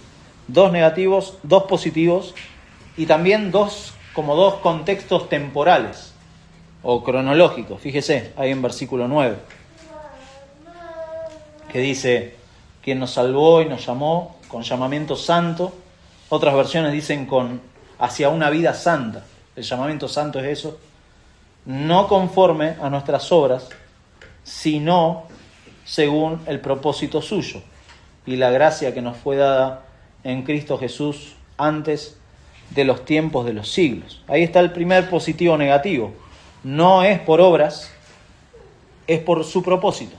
2 negativos, 2 positivos y también 2 contextos temporales o cronológicos. Fíjese, ahí en versículo 9, que dice, quien nos salvó y nos llamó con llamamiento santo. Otras versiones dicen hacia una vida santa. El llamamiento santo es eso. No conforme a nuestras obras, sino según el propósito suyo y la gracia que nos fue dada en Cristo Jesús antes de los tiempos de los siglos. Ahí está el primer positivo negativo. No es por obras, es por su propósito.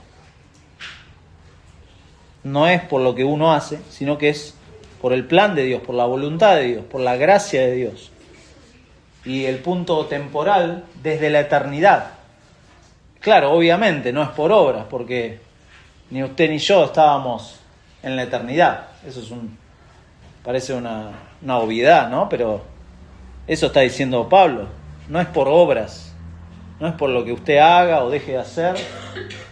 No es por lo que uno hace, sino que es por el plan de Dios, por la voluntad de Dios, por la gracia de Dios. Y el punto temporal, desde la eternidad. Claro, obviamente no es por obras, porque ni usted ni yo estábamos en la eternidad. Eso parece una obviedad, ¿no? Pero eso está diciendo Pablo. No es por obras, no es por lo que usted haga o deje de hacer,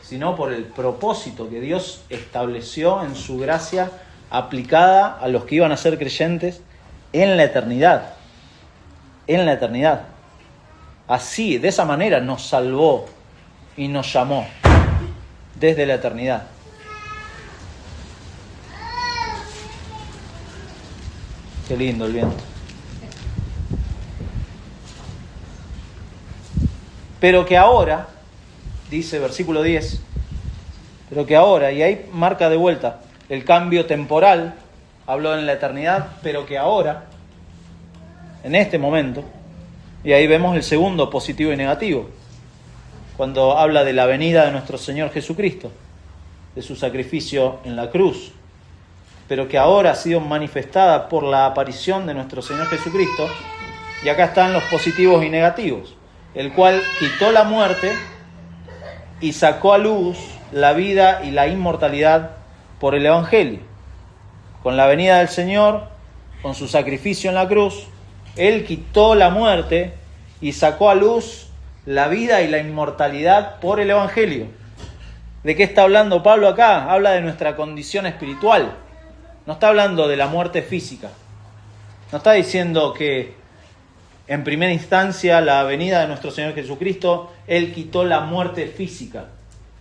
sino por el propósito que Dios estableció en su gracia aplicada a los que iban a ser creyentes en la eternidad. En la eternidad. Así, de esa manera nos salvó y nos llamó desde la eternidad. Qué lindo el viento. Pero que ahora, dice versículo 10, pero que ahora, y ahí marca de vuelta el cambio temporal, habló en la eternidad, pero que ahora, en este momento, y ahí vemos el segundo positivo y negativo. cuando habla de la venida de nuestro Señor Jesucristo, de su sacrificio en la cruz, pero que ahora ha sido manifestada por la aparición de nuestro Señor Jesucristo. Y acá están los positivos y negativos, el cual quitó la muerte y sacó a luz la vida y la inmortalidad por el Evangelio. Con la venida del Señor, con su sacrificio en la cruz, Él quitó la muerte y sacó a luz la vida y la inmortalidad por el Evangelio. ¿De qué está hablando Pablo acá? Habla de nuestra condición espiritual. No está hablando de la muerte física. No está diciendo que en primera instancia la venida de nuestro Señor Jesucristo, Él quitó la muerte física.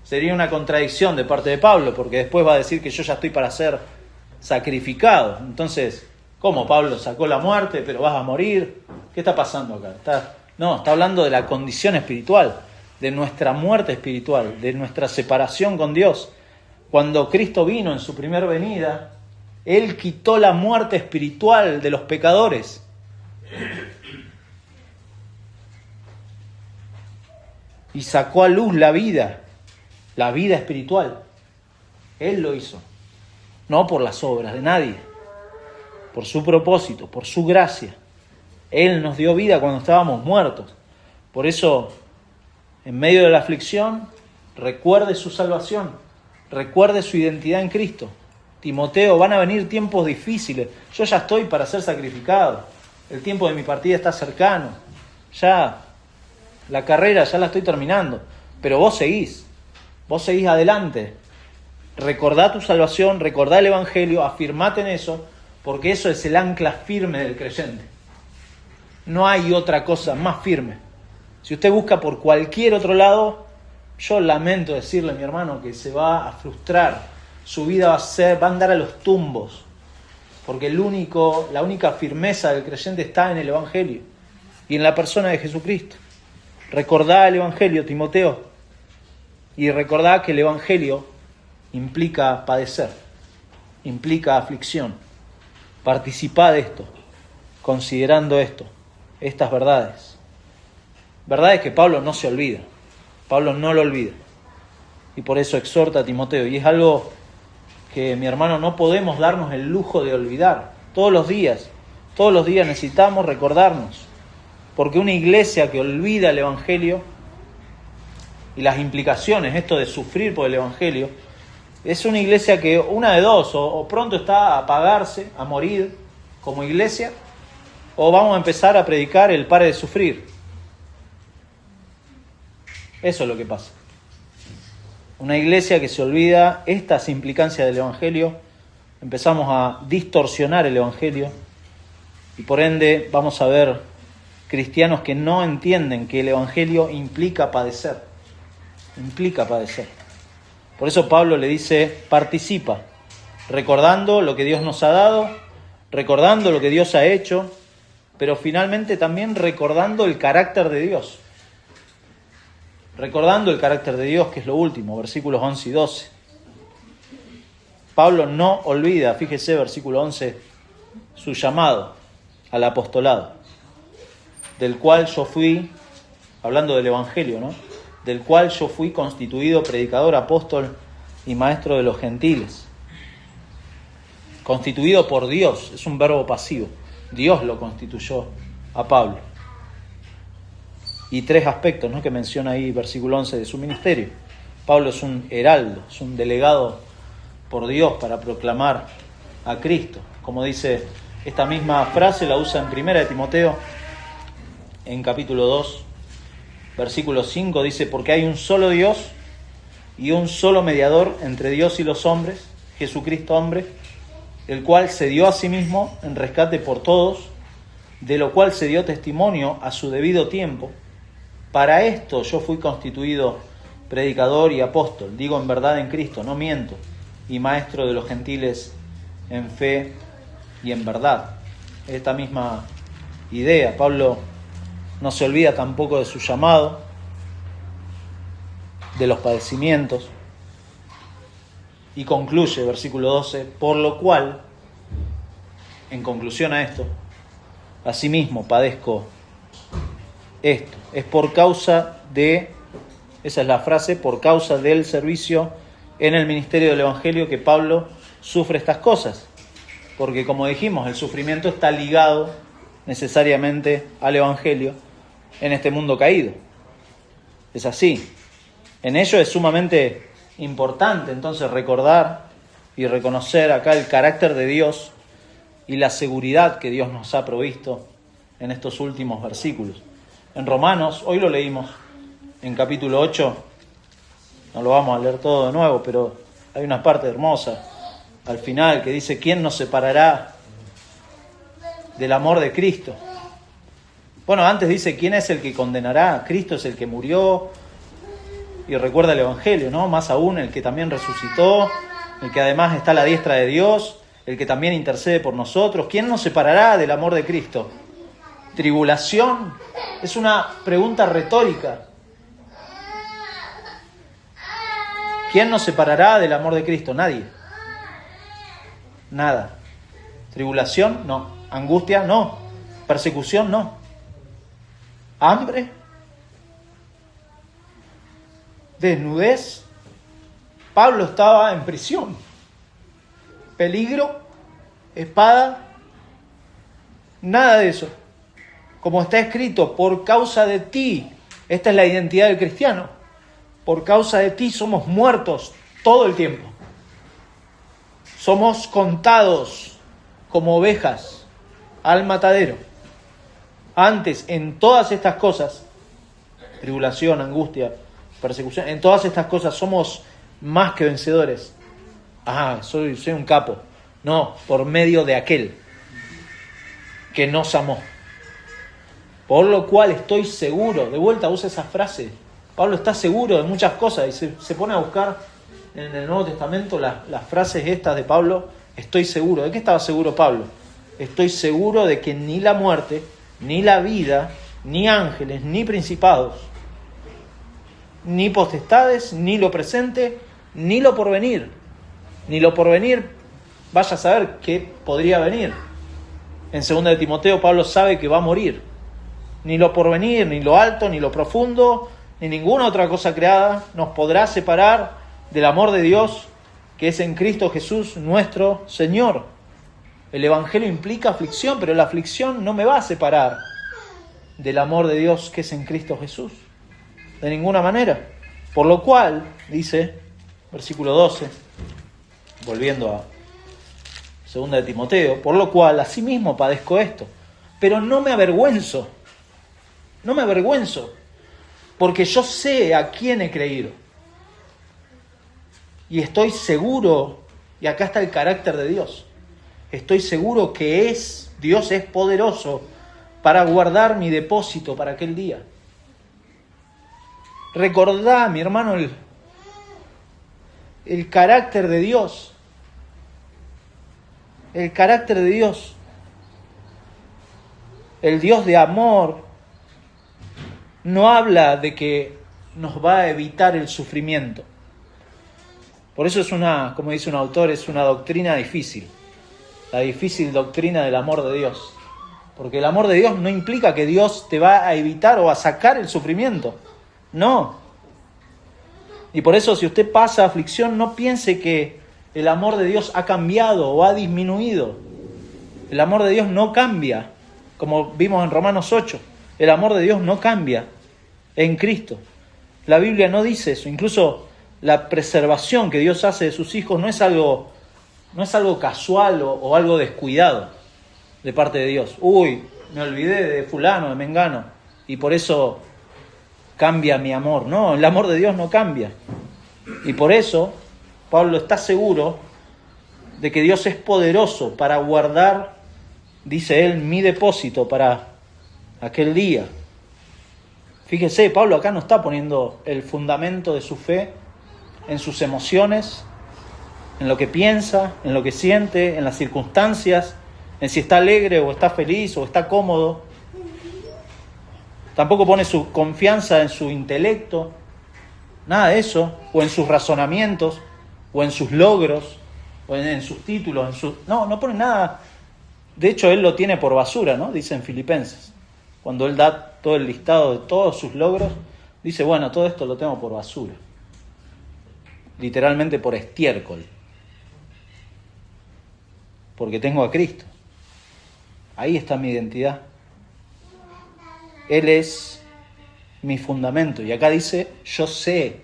Sería una contradicción de parte de Pablo, porque después va a decir que yo ya estoy para ser sacrificado. Entonces, ¿cómo Pablo sacó la muerte, pero vas a morir? ¿Qué está pasando acá? Está hablando de la condición espiritual, de nuestra muerte espiritual, de nuestra separación con Dios. Cuando Cristo vino en su primera venida, Él quitó la muerte espiritual de los pecadores. Y sacó a luz la vida espiritual. Él lo hizo. No por las obras de nadie, por su propósito, por su gracia. Él nos dio vida cuando estábamos muertos. Por eso, en medio de la aflicción, recuerde su salvación, recuerde su identidad en Cristo. Timoteo, van a venir tiempos difíciles. Yo ya estoy para ser sacrificado. El tiempo de mi partida está cercano. Ya la carrera ya la estoy terminando. Pero vos seguís adelante. Recordá tu salvación, recordá el Evangelio, afirmate en eso, porque eso es el ancla firme del creyente. No hay otra cosa más firme. Si usted busca por cualquier otro lado, yo lamento decirle, mi hermano, que se va a frustrar. Su vida va a andar a los tumbos, porque la única firmeza del creyente está en el Evangelio y en la persona de Jesucristo. Recordá el Evangelio, Timoteo, y recordá que el Evangelio implica padecer, implica aflicción. Participá de esto, considerando estas verdades. Verdades que Pablo no se olvida, Pablo no lo olvida, y por eso exhorta a Timoteo, y es algo que, mi hermano, no podemos darnos el lujo de olvidar. Todos los días necesitamos recordarnos, porque una iglesia que olvida el Evangelio y las implicaciones, esto de sufrir por el Evangelio, es una iglesia que una de dos, o pronto está a apagarse, a morir como iglesia, o vamos a empezar a predicar el pare de sufrir. Eso es lo que pasa. Una iglesia que se olvida estas implicancias del Evangelio, empezamos a distorsionar el Evangelio y por ende vamos a ver cristianos que no entienden que el Evangelio implica padecer. Implica padecer. Por eso Pablo le dice, participa, recordando lo que Dios nos ha dado, recordando lo que Dios ha hecho, pero finalmente también recordando el carácter de Dios. Recordando el carácter de Dios, que es lo último, versículos 11 y 12. Pablo no olvida, fíjese, versículo 11, su llamado al apostolado, del cual yo fui, hablando del Evangelio, ¿no? Del cual yo fui constituido predicador, apóstol y maestro de los gentiles. Constituido por Dios, es un verbo pasivo. Dios lo constituyó a Pablo. Y tres aspectos, ¿no?, que menciona ahí versículo 11 de su ministerio. Pablo es un heraldo, es un delegado por Dios para proclamar a Cristo. Como dice esta misma frase, la usa en 1 de Timoteo, en capítulo 2, versículo 5, dice, porque hay un solo Dios y un solo mediador entre Dios y los hombres, Jesucristo hombre, el cual se dio a sí mismo en rescate por todos, de lo cual se dio testimonio a su debido tiempo. Para esto yo fui constituido predicador y apóstol, digo en verdad en Cristo, no miento, y maestro de los gentiles en fe y en verdad. Esta misma idea, Pablo no se olvida tampoco de su llamado, de los padecimientos, y concluye, versículo 12, por lo cual, en conclusión a esto, asimismo padezco esto. Es por causa de esa es la frase, por causa del servicio en el ministerio del Evangelio que Pablo sufre estas cosas. Porque como dijimos, el sufrimiento está ligado necesariamente al Evangelio en este mundo caído. Es así. En ello es sumamente importante entonces recordar y reconocer acá el carácter de Dios y la seguridad que Dios nos ha provisto en estos últimos versículos. En Romanos, hoy lo leímos en capítulo 8, no lo vamos a leer todo de nuevo, pero hay una parte hermosa al final que dice: ¿quién nos separará del amor de Cristo? Bueno, antes dice: ¿quién es el que condenará? Cristo es el que murió, y recuerda el Evangelio, ¿no? Más aún el que también resucitó, el que además está a la diestra de Dios, el que también intercede por nosotros. ¿Quién nos separará del amor de Cristo? ¿Tribulación? Es una pregunta retórica. ¿Quién nos separará del amor de Cristo? Nadie. Nada. ¿Tribulación? No. ¿Angustia? No. ¿Persecución? No. ¿Hambre? ¿Desnudez? Pablo estaba en prisión. ¿Peligro? ¿Espada? Nada de eso. Como está escrito, por causa de ti, esta es la identidad del cristiano, por causa de ti somos muertos todo el tiempo. Somos contados como ovejas al matadero. Antes, en todas estas cosas, tribulación, angustia, persecución, en todas estas cosas somos más que vencedores. Soy un capo. No, por medio de aquel que nos amó. Por lo cual estoy seguro, de vuelta usa esa frase, Pablo está seguro de muchas cosas y se pone a buscar en el Nuevo Testamento las frases estas de Pablo. Estoy seguro. ¿De qué estaba seguro Pablo? Estoy seguro de que ni la muerte, ni la vida, ni ángeles, ni principados, ni potestades, ni lo presente, ni lo porvenir. Ni lo porvenir, vaya a saber qué podría venir. En 2 de Timoteo, Pablo sabe que va a morir. Ni lo porvenir, ni lo alto, ni lo profundo, ni ninguna otra cosa creada nos podrá separar del amor de Dios que es en Cristo Jesús nuestro Señor. El Evangelio implica aflicción, pero la aflicción no me va a separar del amor de Dios que es en Cristo Jesús. De ninguna manera. Por lo cual, dice, versículo 12, volviendo a 2 de Timoteo, por lo cual asimismo padezco esto, pero no me avergüenzo, porque yo sé a quién he creído. Y estoy seguro, y acá está el carácter de Dios, estoy seguro que Dios es poderoso para guardar mi depósito para aquel día. Recordá, mi hermano, el carácter de Dios. El carácter de Dios. El Dios de amor no habla de que nos va a evitar el sufrimiento. Por eso como dice un autor, es una doctrina difícil. La difícil doctrina del amor de Dios. Porque el amor de Dios no implica que Dios te va a evitar o a sacar el sufrimiento. No. Y por eso, si usted pasa aflicción, no piense que el amor de Dios ha cambiado o ha disminuido. El amor de Dios no cambia, como vimos en Romanos 8. El amor de Dios no cambia en Cristo. La Biblia no dice eso. Incluso la preservación que Dios hace de sus hijos no es algo casual o algo descuidado de parte de Dios. Me olvidé de fulano, de mengano, y por eso cambia mi amor. No, el amor de Dios no cambia. Y por eso Pablo está seguro de que Dios es poderoso para guardar, dice él, mi depósito para aquel día. Fíjese, Pablo acá no está poniendo el fundamento de su fe en sus emociones, en lo que piensa, en lo que siente, en las circunstancias, en si está alegre o está feliz o está cómodo. Tampoco pone su confianza en su intelecto, nada de eso, o en sus razonamientos, o en sus logros, o en sus títulos. No pone nada. De hecho, él lo tiene por basura, ¿no? Dice en Filipenses. Cuando él da todo el listado de todos sus logros, dice, bueno, todo esto lo tengo por basura. Literalmente por estiércol. Porque tengo a Cristo. Ahí está mi identidad. Él es mi fundamento. Y acá dice, yo sé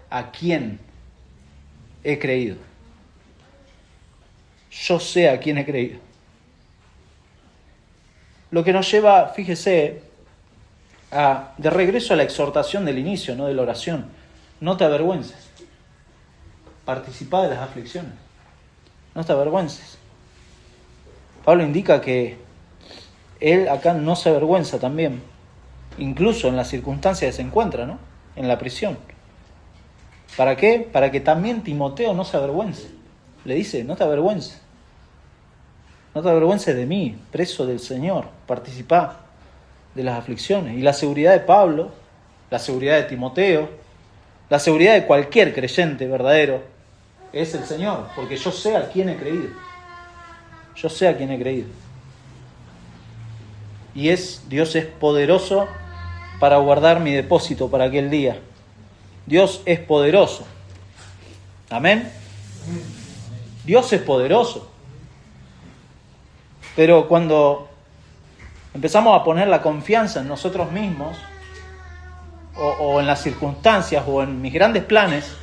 a quién he creído. Yo sé a quién he creído. Lo que nos lleva, fíjese, de regreso a la exhortación del inicio, ¿no? De la oración. No te avergüences. Participá de las aflicciones. No te avergüences. Pablo indica que él acá no se avergüenza también, incluso en las circunstancias que se encuentra, ¿no? En la prisión. ¿Para qué? Para que también Timoteo no se avergüence. Le dice, no te avergüences. No te avergüences de mí, preso del Señor. Participá de las aflicciones. Y la seguridad de Pablo, la seguridad de Timoteo, la seguridad de cualquier creyente verdadero es el Señor, porque yo sé a quién he creído. Yo sé a quién he creído. Y Dios es poderoso para guardar mi depósito para aquel día. Dios es poderoso. Amén. Dios es poderoso. Pero cuando empezamos a poner la confianza en nosotros mismos, o en las circunstancias, o en mis grandes planes,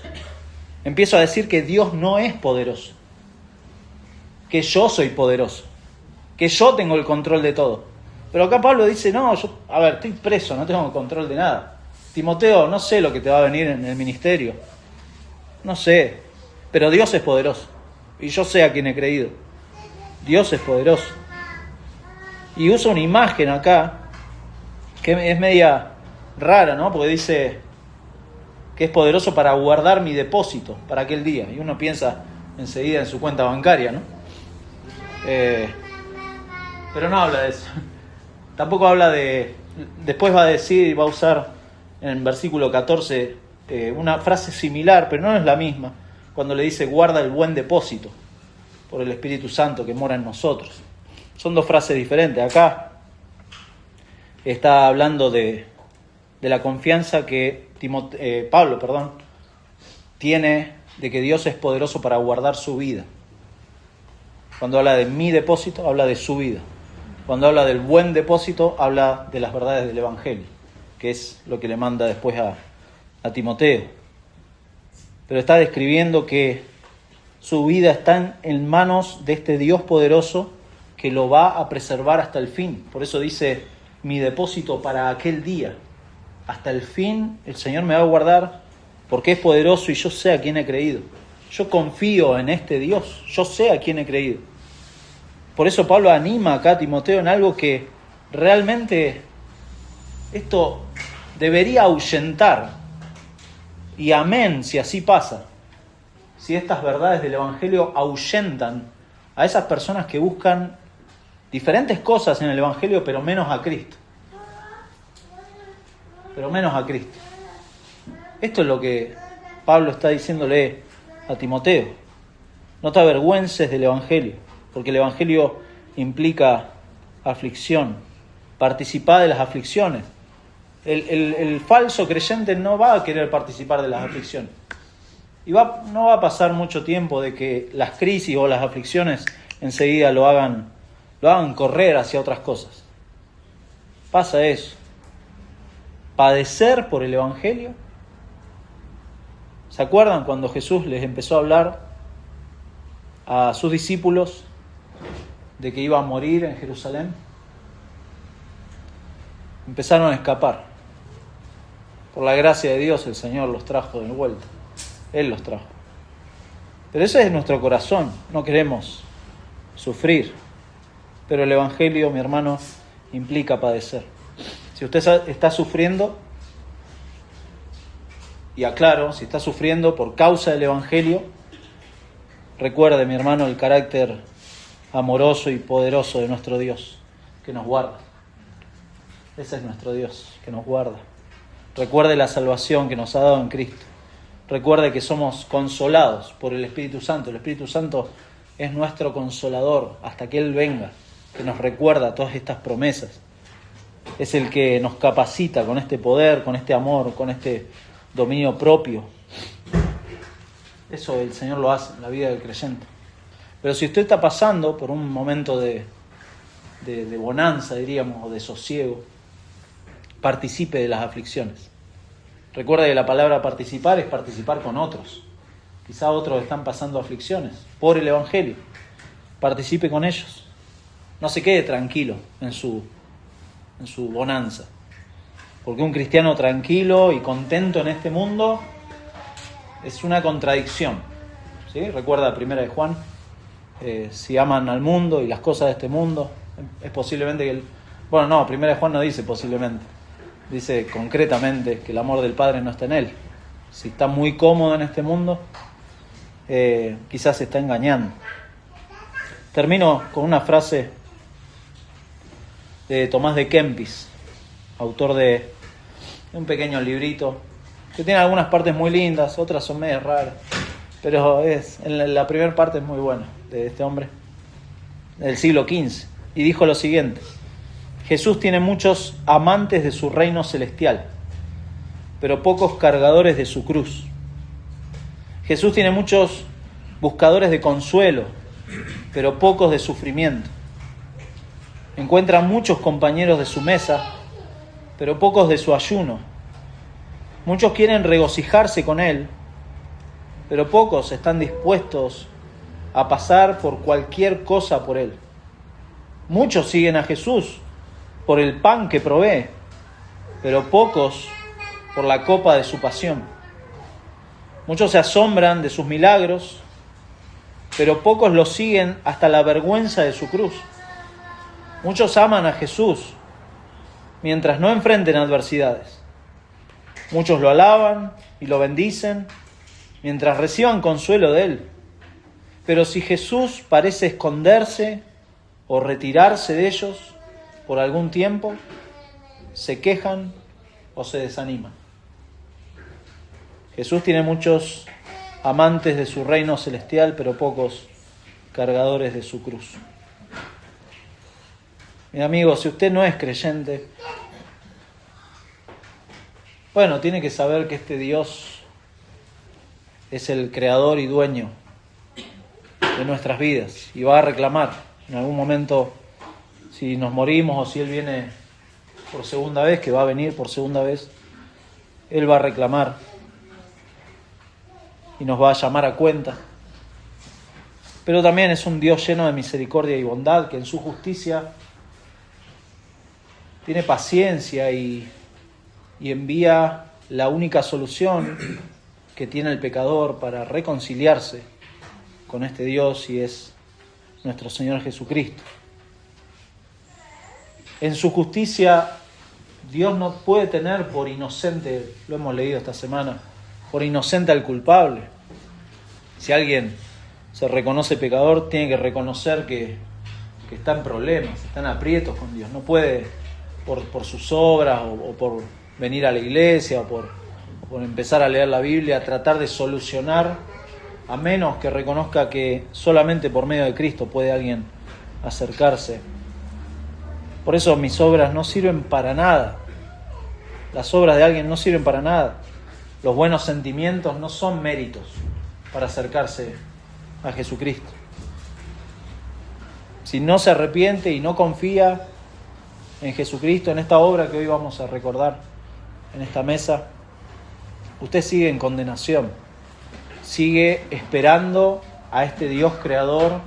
empiezo a decir que Dios no es poderoso. Que yo soy poderoso. Que yo tengo el control de todo. Pero acá Pablo dice, no, estoy preso, no tengo control de nada. Timoteo, no sé lo que te va a venir en el ministerio. No sé. Pero Dios es poderoso. Y yo sé a quién he creído. Dios es poderoso. Y usa una imagen acá que es media rara, ¿no? Porque dice que es poderoso para guardar mi depósito para aquel día. Y uno piensa enseguida en su cuenta bancaria, ¿no? Pero no habla de eso. Tampoco habla de... Después va a decir y va a usar en el versículo 14 una frase similar, pero no es la misma, cuando le dice guarda el buen depósito por el Espíritu Santo que mora en nosotros. Son dos frases diferentes. Acá está hablando de la confianza que Pablo tiene de que Dios es poderoso para guardar su vida. Cuando habla de mi depósito, habla de su vida. Cuando habla del buen depósito, habla de las verdades del Evangelio, que es lo que le manda después a Timoteo. Pero está describiendo que su vida está en manos de este Dios poderoso que lo va a preservar hasta el fin. Por eso dice, mi depósito para aquel día. Hasta el fin el Señor me va a guardar porque es poderoso y yo sé a quién he creído. Yo confío en este Dios, yo sé a quién he creído. Por eso Pablo anima acá a Timoteo en algo que realmente esto debería ahuyentar. Y amén si así pasa. Si estas verdades del Evangelio ahuyentan a esas personas que buscan diferentes cosas en el Evangelio, pero menos a Cristo. Pero menos a Cristo. Esto es lo que Pablo está diciéndole a Timoteo. No te avergüences del Evangelio, porque el Evangelio implica aflicción. Participá de las aflicciones. El falso creyente no va a querer participar de las aflicciones. Y no va a pasar mucho tiempo de que las crisis o las aflicciones enseguida lo hagan correr hacia otras cosas. Pasa eso. Padecer por el Evangelio. ¿Se acuerdan cuando Jesús les empezó a hablar a sus discípulos de que iba a morir en Jerusalén? Empezaron a escapar. Por la gracia de Dios el Señor los trajo de vuelta. Él los trajo. Pero ese es nuestro corazón. No queremos sufrir. Pero el Evangelio, mi hermano, implica padecer. Si usted está sufriendo, y aclaro, si está sufriendo por causa del Evangelio, recuerde, mi hermano, el carácter amoroso y poderoso de nuestro Dios, que nos guarda. Ese es nuestro Dios, que nos guarda. Recuerde la salvación que nos ha dado en Cristo. Recuerde que somos consolados por el Espíritu Santo. El Espíritu Santo es nuestro consolador hasta que Él venga, que nos recuerda todas estas promesas. es el que nos capacita con este poder, con este amor, con este dominio propio. Eso el Señor lo hace en la vida del creyente. Pero si usted está pasando por un momento de bonanza, diríamos, o de sosiego, participe de las aflicciones. Recuerda que la palabra participar es participar con otros. Quizá otros están pasando aflicciones por el Evangelio. Participe con ellos. No se quede tranquilo en su bonanza. Porque un cristiano tranquilo y contento en este mundo es una contradicción. ¿Sí? Recuerda 1 de Juan, si aman al mundo y las cosas de este mundo, es posiblemente que... 1 de Juan no dice posiblemente, dice concretamente que el amor del Padre no está en él. Si está muy cómodo en este mundo, quizás se está engañando. Termino con una frase de Tomás de Kempis, autor de un pequeño librito que tiene algunas partes muy lindas, otras son medio raras, pero en la primera parte es muy buena, de este hombre del siglo XV, y dijo lo siguiente: Jesús tiene muchos amantes de su reino celestial, pero pocos cargadores de su cruz. Jesús tiene muchos buscadores de consuelo, pero pocos de sufrimiento. Encuentra muchos compañeros de su mesa, pero pocos de su ayuno. Muchos quieren regocijarse con él, pero pocos están dispuestos a pasar por cualquier cosa por él. Muchos siguen a Jesús por el pan que provee, pero pocos por la copa de su pasión. Muchos se asombran de sus milagros, pero pocos lo siguen hasta la vergüenza de su cruz. Muchos aman a Jesús mientras no enfrenten adversidades. Muchos lo alaban y lo bendicen mientras reciban consuelo de él. Pero si Jesús parece esconderse o retirarse de ellos por algún tiempo, se quejan o se desaniman. Jesús tiene muchos amantes de su reino celestial, pero pocos cargadores de su cruz. Mi amigo, si usted no es creyente, tiene que saber que este Dios es el creador y dueño de nuestras vidas y va a reclamar en algún momento, si nos morimos o si Él viene por segunda vez, que va a venir por segunda vez, Él va a reclamar y nos va a llamar a cuenta. Pero también es un Dios lleno de misericordia y bondad, que en su justicia tiene paciencia y envía la única solución que tiene el pecador para reconciliarse con este Dios, y es nuestro Señor Jesucristo. En su justicia, Dios no puede tener por inocente, lo hemos leído esta semana, por inocente al culpable. Si alguien se reconoce pecador, tiene que reconocer que está en problemas, está en aprietos con Dios. No puede por sus obras o por venir a la iglesia o por empezar a leer la Biblia, tratar de solucionar, a menos que reconozca que solamente por medio de Cristo puede alguien acercarse. Por eso mis obras no sirven para nada. Las obras de alguien no sirven para nada. Los buenos sentimientos no son méritos para acercarse a Jesucristo. Si no se arrepiente y no confía en Jesucristo, en esta obra que hoy vamos a recordar en esta mesa, usted sigue en condenación. Sigue esperando a este Dios creador,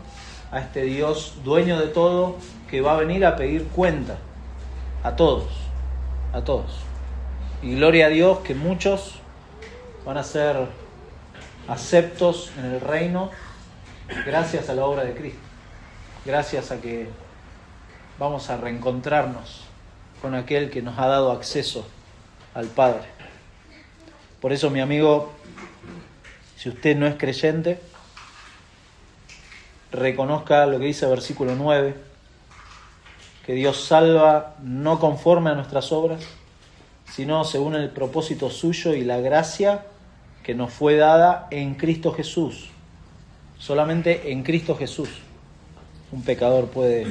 a este Dios dueño de todo, que va a venir a pedir cuenta a todos. Y gloria a Dios que muchos van a ser aceptos en el reino gracias a la obra de Cristo. Gracias a que vamos a reencontrarnos con aquel que nos ha dado acceso al Padre. Por eso, mi amigo, si usted no es creyente, reconozca lo que dice el versículo 9, que Dios salva no conforme a nuestras obras, sino según el propósito suyo y la gracia que nos fue dada en Cristo Jesús. Solamente en Cristo Jesús un pecador puede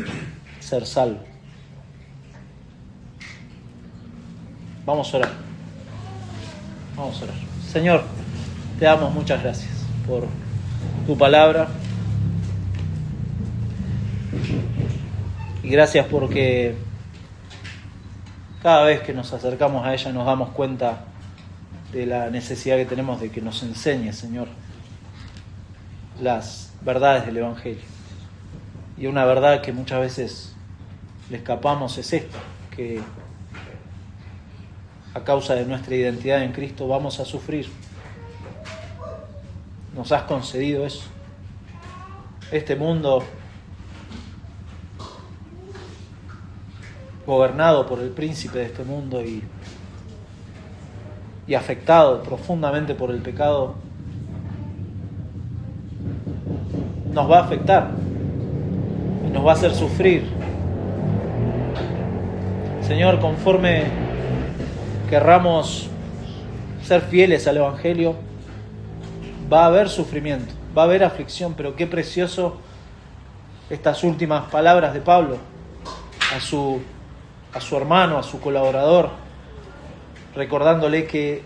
ser salvo. Vamos a orar. Vamos a orar. Señor, te damos muchas gracias por tu palabra. Y gracias porque cada vez que nos acercamos a ella nos damos cuenta de la necesidad que tenemos de que nos enseñe, Señor, las verdades del Evangelio. Y una verdad que muchas veces le escapamos es esta, que a causa de nuestra identidad en Cristo vamos a sufrir. Nos has concedido eso. Este mundo gobernado por el príncipe de este mundo y afectado profundamente por el pecado, nos va a afectar y nos va a hacer sufrir. Señor, conforme querramos ser fieles al Evangelio, va a haber sufrimiento, va a haber aflicción, pero qué precioso estas últimas palabras de Pablo a su hermano, a su colaborador, recordándole que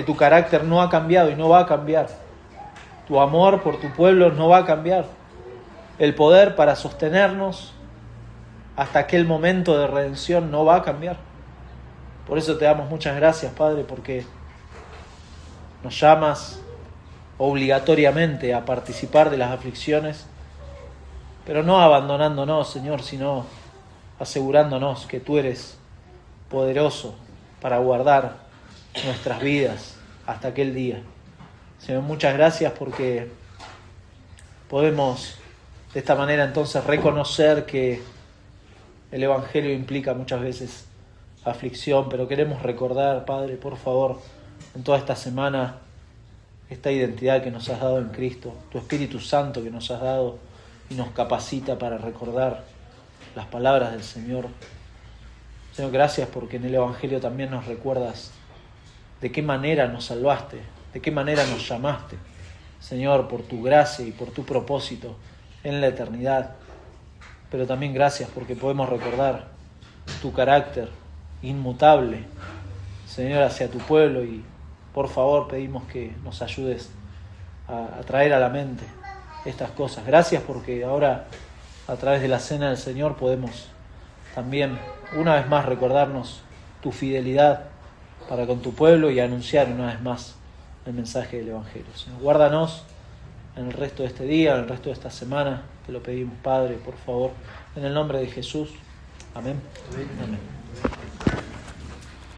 tu carácter no ha cambiado y no va a cambiar. Tu amor por tu pueblo no va a cambiar. El poder para sostenernos hasta aquel momento de redención no va a cambiar. Por eso te damos muchas gracias, Padre, porque nos llamas obligatoriamente a participar de las aflicciones, pero no abandonándonos, Señor, sino asegurándonos que tú eres poderoso para guardar nuestras vidas hasta aquel día. Señor, muchas gracias porque podemos de esta manera entonces reconocer que el Evangelio implica muchas veces aflicción, pero queremos recordar, Padre, por favor, en toda esta semana, esta identidad que nos has dado en Cristo, tu Espíritu Santo que nos has dado y nos capacita para recordar las palabras del Señor. Señor, gracias porque en el Evangelio también nos recuerdas de qué manera nos salvaste, de qué manera nos llamaste, Señor, por tu gracia y por tu propósito en la eternidad. Pero también gracias porque podemos recordar tu carácter inmutable, Señor, hacia tu pueblo, y por favor pedimos que nos ayudes a traer a la mente estas cosas. Gracias porque ahora a través de la cena del Señor podemos también una vez más recordarnos tu fidelidad para con tu pueblo y anunciar una vez más el mensaje del Evangelio. Señor, guárdanos en el resto de este día, en el resto de esta semana. Te lo pedimos, Padre, por favor, en el nombre de Jesús. Amén. Amén.